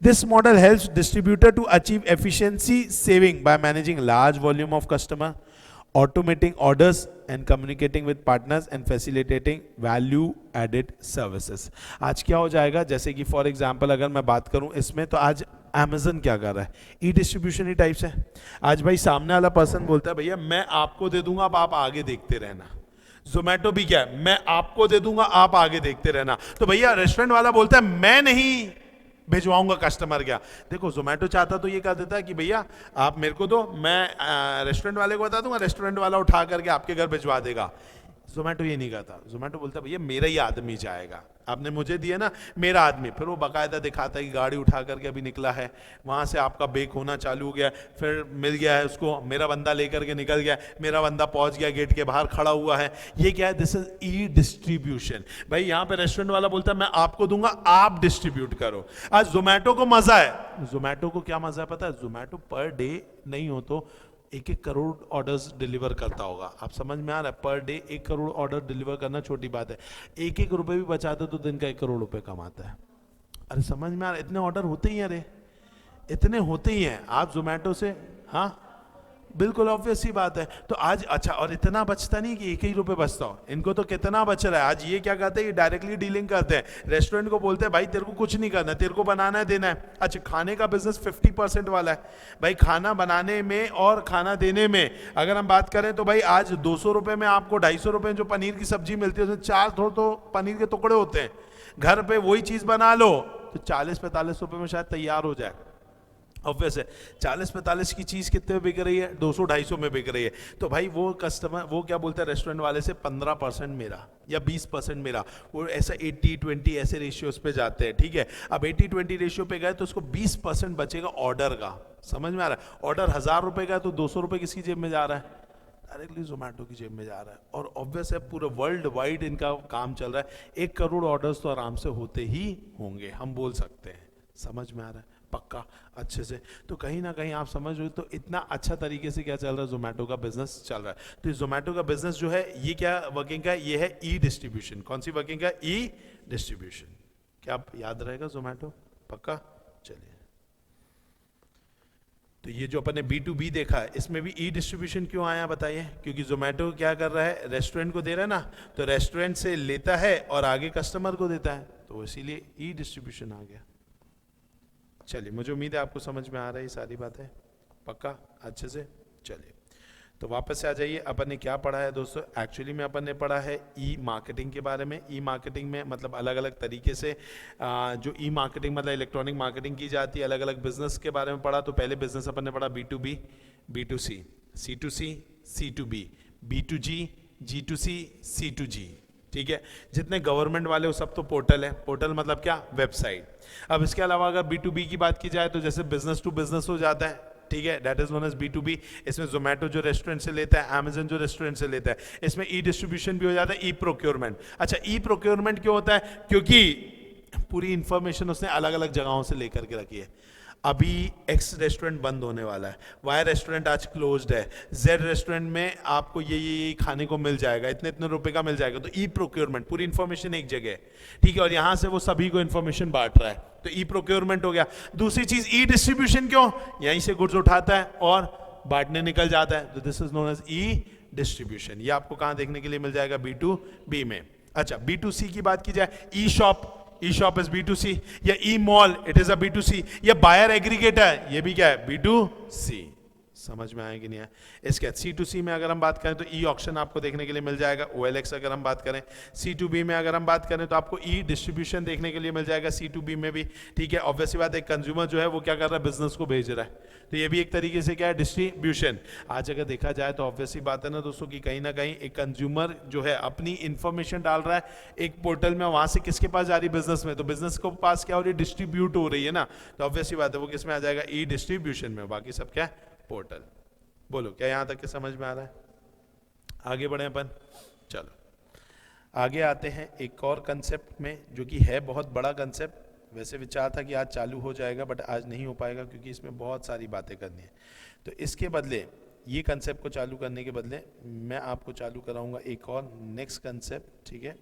This model helps distributor to achieve efficiency saving by managing large volume of customer, automating orders and communicating with partners and facilitating value added services। आज क्या हो जाएगा, जैसे कि for example अगर मैं बात करूं इसमें, तो आज Amazon क्या कर रहा है, ई डिस्ट्रीब्यूशन ही टाइप्स है। आज भाई सामने वाला पर्सन बोलता है भैया मैं आपको दे दूंगा, अब आप आगे देखते रहना। जोमेटो भी क्या है, मैं आपको दे दूंगा, आप आगे देखते रहना। तो भैया रेस्टोरेंट वाला बोलता है मैं नहीं भिजवाऊंगा कस्टमर, क्या देखो जोमेटो चाहता तो ये कह देता है कि भैया आप मेरे को दो, मैं रेस्टोरेंट वाले को बता दूंगा, रेस्टोरेंट वाला उठा करके आपके घर भिजवा देगा। जोमेटो ये नहीं कहता, जोमेटो बोलता भैया मेरा ही आदमी जाएगा, आपने मुझे दिया ना, मेरा आदमी। फिर वो बाकायदा दिखाता है कि गाड़ी उठा करके अभी निकला है, वहां से आपका बेक होना चालू हो गया, फिर मिल गया है उसको, मेरा बंदा लेकर के निकल गया, मेरा बंदा पहुंच गया, गेट के बाहर खड़ा हुआ है। ये क्या है, दिस इज ई डिस्ट्रीब्यूशन। भाई यहाँ पे रेस्टोरेंट वाला बोलता है मैं आपको दूंगा, आप डिस्ट्रीब्यूट करो। आज जोमेटो को मजा है, जोमेटो को क्या मजा है पता है, जोमेटो पर डे नहीं हो तो 1-1 करोड़ ऑर्डर्स डिलीवर करता होगा। आप समझ में आ रहा है, per day 1 crore order deliver करना छोटी बात है। 1-1 रुपए भी बचाते तो दिन का 1 करोड़ रुपए कमाता है। अरे समझ में आ रहा है, इतने ऑर्डर होते ही हैं, अरे इतने होते ही हैं। आप जोमेटो से, हाँ बिल्कुल ऑब्वियस सी बात है। तो आज अच्छा, और इतना बचता नहीं कि 1 ही रुपये बचता हो, इनको तो कितना बच रहा है। आज ये क्या करते हैं, ये डायरेक्टली डीलिंग करते हैं, रेस्टोरेंट को बोलते हैं भाई तेरे को कुछ नहीं करना, तेरे को बनाना है देना है। अच्छा, खाने का बिजनेस 50% वाला है भाई, खाना बनाने में और खाना देने में अगर हम बात करें तो भाई आज 200 रुपये में आपको 250 रुपये जो पनीर की सब्जी मिलती है उसमें 4 तो पनीर के टुकड़े होते हैं। घर पे वही चीज़ बना लो तो 40-45 रुपये में शायद तैयार हो जाए। ऑब्वियस है, 40-45 की चीज़ कितने में बिक रही है, 200-250 में बिक रही है। तो भाई वो कस्टमर वो क्या बोलता है रेस्टोरेंट वाले से, 15% मेरा या 20% मेरा, वो ऐसा 80-20 ऐसे रेशियोज पे जाते हैं। ठीक है, अब 80-20 रेशियो पे गए तो उसको 20% बचेगा ऑर्डर का। समझ में आ रहा है, ऑर्डर 1000 रुपये का तो 200 रुपये किसकी जेब में जा रहा है, डायरेक्टली जोमेटो की जेब में जा रहा है। और ऑब्वियस है पूरे वर्ल्ड वाइड इनका काम चल रहा है, 1 करोड़ ऑर्डर्स तो आराम से होते ही होंगे, हम बोल सकते हैं। समझ में आ रहा है पक्का अच्छे से। तो कहीं ना कहीं आप समझ रहे हो तो इतना अच्छा तरीके से क्या चल रहा है, जोमेटो का बिजनेस चल रहा है। तो जोमेटो का बिजनेस जो है ये क्या वर्किंग का, ये है ई डिस्ट्रीब्यूशन। कौन सी वर्किंग का, ई डिस्ट्रीब्यूशन। क्या आप याद रहेगा जोमेटो पक्का। चलिए, तो ये जो अपन ने B2B देखा है इसमें भी ई डिस्ट्रीब्यूशन क्यों आया बताइए, क्योंकि जोमेटो क्या कर रहा है, रेस्टोरेंट को दे रहा है ना, तो रेस्टोरेंट से लेता है और आगे कस्टमर को देता है, तो इसीलिए ई डिस्ट्रीब्यूशन आ गया। चलिए, मुझे उम्मीद है आपको समझ में आ रही सारी बातें पक्का अच्छे से। चलिए, तो वापस से आ जाइए, अपन ने क्या पढ़ा है दोस्तों, एक्चुअली में अपन ने पढ़ा है ई मार्केटिंग के बारे में। ई मार्केटिंग में मतलब अलग अलग तरीके से जो ई मार्केटिंग मतलब इलेक्ट्रॉनिक मार्केटिंग की जाती है, अलग अलग बिजनेस के बारे में पढ़ा। तो पहले बिजनेस अपन ने पढ़ा B2B, B2C, C2C, C2B, B2G, G2C, C2G। ठीक है, जितने गवर्नमेंट वाले वो सब तो पोर्टल है। पोर्टल मतलब क्या, वेबसाइट। अब इसके अलावा अगर B2B की बात की जाए तो जैसे बिजनेस टू बिजनेस हो जाता है, ठीक है, that is known as B2B। इसमें जोमेटो जो रेस्टोरेंट से लेता है, अमेजन जो रेस्टोरेंट से लेता है, इसमें ई डिस्ट्रीब्यूशन भी हो जाता है, ई प्रोक्योरमेंट। अच्छा, ई प्रोक्योरमेंट क्यों होता है, क्योंकि पूरी इंफॉर्मेशन उसने अलग अलग जगहों से लेकर के रखी है। अभी X रेस्टोरेंट बंद होने वाला है, Y रेस्टोरेंट आज क्लोज्ड है, Z रेस्टोरेंट में आपको ये खाने को मिल जाएगा, इतने इतने रुपए का मिल जाएगा। तो ई प्रोक्योरमेंट, पूरी इंफॉर्मेशन एक जगह है, ठीक है, और यहां से वो सभी को इंफॉर्मेशन बांट रहा है, तो ई प्रोक्योरमेंट हो गया। दूसरी चीज ई डिस्ट्रीब्यूशन, क्यों, यहीं से गुड्स उठाता है और बांटने निकल जाता है, तो this is known as e distribution. ये आपको कहां देखने के लिए मिल जाएगा, B2B में। अच्छा, B2C की बात की जाए, e shop, e shop is B2C, या e mall it is a B2C, या बायर एग्रीगेटर ये भी क्या है, B2C। समझ में आया कि नहीं आया। इसके C2C में अगर हम बात करें तो ई ऑक्शन आपको देखने के लिए मिल जाएगा, OLX अगर हम बात करें। C2B में अगर हम बात करें तो आपको ई डिस्ट्रीब्यूशन देखने के लिए मिल जाएगा, C2B में भी। ठीक है, ऑब्वियसली बात है, कंज्यूमर जो है वो क्या कर रहा है, बिजनेस को भेज रहा है, तो ये भी एक तरीके से क्या है, डिस्ट्रीब्यूशन। आज अगर देखा जाए तो ऑब्वियसली बात है ना दोस्तों कि कहीं ना कहीं एक कंज्यूमर जो है अपनी इंफॉर्मेशन डाल रहा है एक पोर्टल में, वहां से किसके पास जा रही है, बिजनेस में, तो बिजनेस को पास क्या हो रही है, डिस्ट्रीब्यूट हो रही है ना, तो ऑब्वियसली बात है वो किस में आ जाएगा, ई डिस्ट्रीब्यूशन में। बाकी सब क्या है, पोर्टल। बोलो, क्या यहां तक के समझ में आ रहा है। आगे बढ़े अपन, चलो आगे आते हैं एक और कंसेप्ट में, जो कि है बहुत बड़ा कंसेप्ट। वैसे विचार था कि आज चालू हो जाएगा, बट आज नहीं हो पाएगा क्योंकि इसमें बहुत सारी बातें करनी है। तो इसके बदले, ये कंसेप्ट को चालू करने के बदले मैं आपको चालू कराऊंगा एक और नेक्स्ट कंसेप्ट, ठीक है,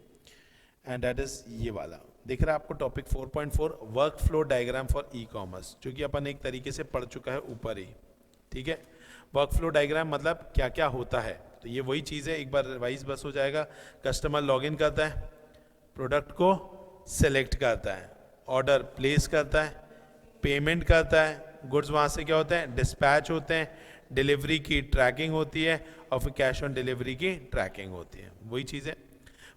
एंड दैट इज ये वाला। दिख रहा है आपको topic 4.4 work flow diagram for e commerce, जो कि अपन एक तरीके से पढ़ चुका है ऊपर ही। ठीक है, वर्क फ्लो डायग्राम मतलब क्या क्या होता है, तो ये वही चीज़ है, एक बार रिवाइज बस हो जाएगा। कस्टमर लॉगिन करता है, प्रोडक्ट को सेलेक्ट करता है, ऑर्डर प्लेस करता है, पेमेंट करता है, गुड्स वहाँ से क्या होते हैं, डिस्पैच होते हैं, डिलीवरी की ट्रैकिंग होती है, और फिर कैश ऑन डिलीवरी की ट्रैकिंग होती है, वही चीज़ है।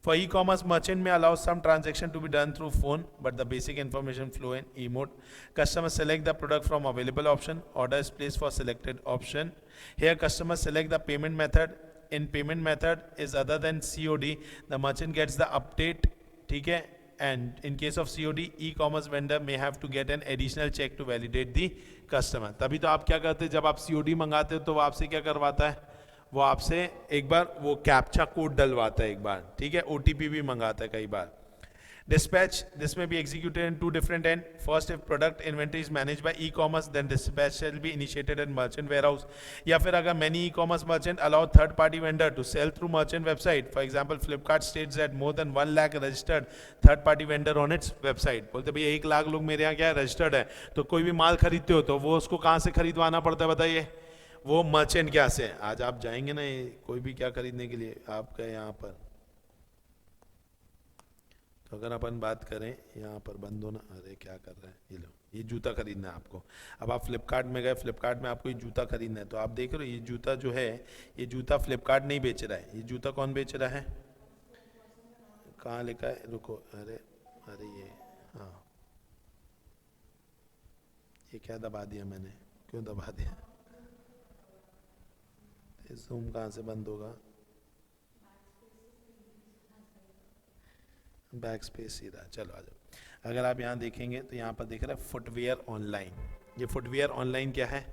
For e-commerce, merchant may allow some transaction to be done through phone, but the basic information flow in e-mode. Customer select the product from available option. Order is placed for selected option. Here, customer select the payment method. In payment method is other than COD. The merchant gets the update. ठीक है? And in case of COD, e-commerce vendor may have to get an additional check to validate the customer. तभी तो आप क्या करते हैं, जब आप COD मंगाते हो तो वो आपसे क्या करवाता है, वो आपसे एक बार वो कैप्चा कोड डलवाता है एक बार, ठीक है, OTP भी मंगाता है कई बार। Dispatch, this may be executed in two different ends. First, if product inventory is managed by e-commerce, then dispatch shall be initiated in merchant warehouse. या फिर अगर many e-commerce merchant allow third-party vendor to sell through merchant website. For example, Flipkart states that more than 1 lakh registered third-party vendor on its website. बोलते भैया 1 लाख लोग मेरे यहाँ क्या है रजिस्टर्ड है, तो कोई भी माल खरीदते हो तो वो उसको कहाँ से खरीदवाना पड़ता है बताइए, वो मर्चेंट क्या से। आज आप जाएंगे ना कोई भी क्या खरीदने के लिए आपका यहाँ पर, तो अगर अपन बात करें यहाँ पर बंद हो ना, अरे क्या कर रहे हैं ये लो, ये जूता खरीदना है आपको। अब आप फ्लिपकार्ट में गए, फ्लिपकार्ट में आपको ये जूता खरीदना है, तो आप देख रहे हो ये जूता जो है, ये जूता फ्लिपकार्ट नहीं बेच रहा है, ये जूता कौन बेच रहा है, कहाँ लिखा है, रुको, अरे अरे ये, हाँ ये क्या दबा दिया मैंने, क्यों दबा दिया, जूम कहाँ से बंद होगा, बैक स्पेस सीधा, चलो आ जाओ। अगर आप यहाँ देखेंगे तो यहाँ पर दिख रहा है फुटवेयर ऑनलाइन। ये फुटवेयर ऑनलाइन क्या है,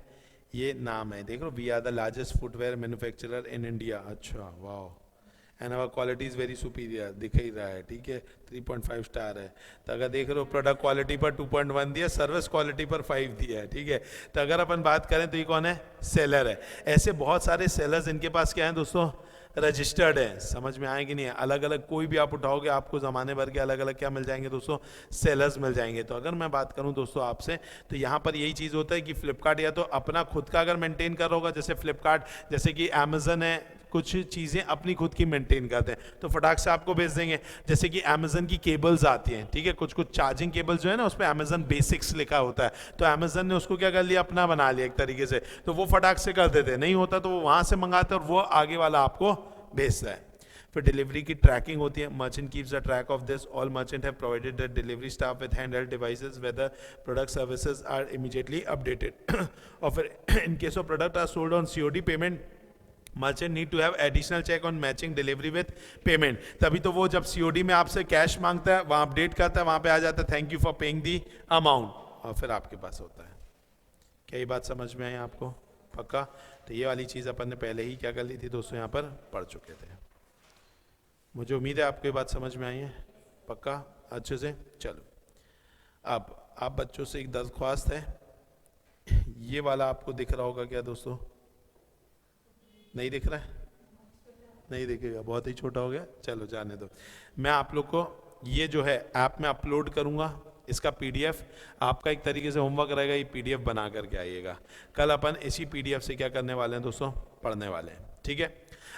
ये नाम है, देख लो, we are the largest footwear manufacturer in India. अच्छा वाह, and our quality is very superior, दिख ही रहा है, ठीक है, 3.5 स्टार है। तो अगर देख रहे हो प्रोडक्ट क्वालिटी पर 2.1 दिया, सर्विस क्वालिटी पर 5 दिया है, ठीक है। तो अगर अपन बात करें तो ये कौन है, सेलर है। ऐसे बहुत सारे सेलर्स इनके पास क्या है दोस्तों, रजिस्टर्ड है। समझ में आए कि नहीं, अलग अलग कोई भी आप उठाओगे आपको ज़माने भर के अलग अलग क्या मिल जाएंगे दोस्तों, सेलर्स मिल जाएंगे। तो अगर मैं बात करूं दोस्तों आपसे, तो यहाँ पर यही चीज़ होता है कि फ्लिपकार्ट या तो अपना खुद का अगर मेंटेन कर होगा, जैसे फ्लिपकार्ट, जैसे कि अमेजन है, कुछ चीज़ें अपनी खुद की मेंटेन करते हैं तो फटाक से आपको भेज देंगे। जैसे कि अमेजन की केबल्स आती हैं, ठीक है, कुछ कुछ चार्जिंग केबल्स जो है ना, उस पर अमेजन बेसिक्स लिखा होता है, तो अमेजन ने उसको क्या कर लिया, अपना बना लिया एक तरीके से, तो वो फटाक से कर देते, नहीं होता तो वो वहाँ से मंगाते और वो आगे वाला आपको भेजता है। फिर डिलीवरी की ट्रैकिंग होती है, merchant keeps a track of this, all merchant have provided the delivery staff with handheld devices whether product services are immediately updated. और फिर in case of product are sold on COD payment, merchant need to have additional check on matching delivery with payment. तभी तो वो जब COD में आपसे cash मांगता है, वहाँ अपडेट करता है, वहाँ पे आ जाता है thank you for paying the amount, और फिर आपके पास होता है। क्या ये बात समझ में आई आपको, पक्का? तो ये वाली चीज़ अपन ने पहले ही क्या कर ली थी दोस्तों, यहाँ पर पढ़ चुके थे। मुझे उम्मीद है आपको ये बात समझ में आई है, पक्का अच्छे से। चलो अब आप बच्चों से एक दरख्वास्त है, ये वाला आपको दिख रहा होगा क्या दोस्तों, नहीं दिख रहा है, नहीं दिखेगा, बहुत ही छोटा हो गया, चलो जाने दो। मैं आप लोग को ये जो है ऐप में अपलोड करूँगा, इसका पीडीएफ आपका एक तरीके से होमवर्क रहेगा, ये पीडीएफ बना करके आइएगा। कल अपन इसी पीडीएफ से क्या करने वाले हैं दोस्तों, पढ़ने वाले हैं, ठीक है।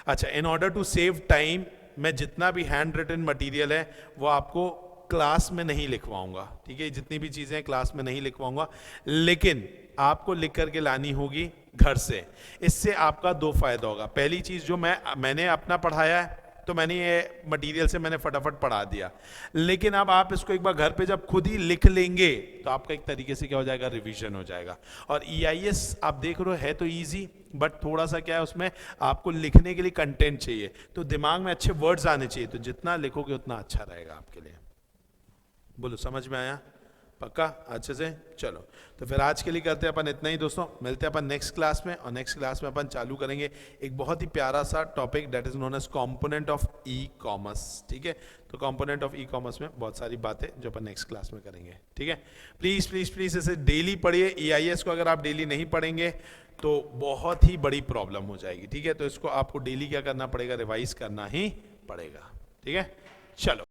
अच्छा, in order to save time मैं जितना भी हैंड रिटन मटीरियल है वो आपको क्लास में नहीं लिखवाऊंगा, ठीक है, जितनी भी चीज़ें क्लास में नहीं लिखवाऊंगा, लेकिन आपको लिख करके लानी होगी घर से। इससे आपका दो फायदा होगा। पहली चीज़ जो मैंने अपना पढ़ाया है, तो मैंने ये मटेरियल से मैंने फटाफट पढ़ा दिया, लेकिन अब आप इसको एक बार घर पे जब खुद ही लिख लेंगे तो आपका एक तरीके से क्या हो जाएगा, रिवीजन हो जाएगा। और EIS आप देख रहे हो है तो इजी, बट थोड़ा सा क्या है उसमें आपको लिखने के लिए कंटेंट चाहिए, तो दिमाग में अच्छे वर्ड्स आने चाहिए, तो जितना लिखोगे उतना अच्छा रहेगा आपके लिए। बोलो समझ में आया, पक्का अच्छे से। चलो तो फिर आज के लिए करते हैं अपन इतना ही दोस्तों, मिलते हैं अपन नेक्स्ट क्लास में, और नेक्स्ट क्लास में अपन चालू करेंगे एक बहुत ही प्यारा सा topic that is known as component of e commerce, ठीक है। तो कंपोनेंट ऑफ ई कॉमर्स में बहुत सारी बातें जो अपन नेक्स्ट क्लास में करेंगे, ठीक है। प्लीज प्लीज प्लीज इसे डेली पढ़िए। EIS को अगर आप डेली नहीं पढ़ेंगे तो बहुत ही बड़ी प्रॉब्लम हो जाएगी, ठीक है। तो इसको आपको डेली क्या करना पड़ेगा, रिवाइज करना ही पड़ेगा, ठीक है। चलो।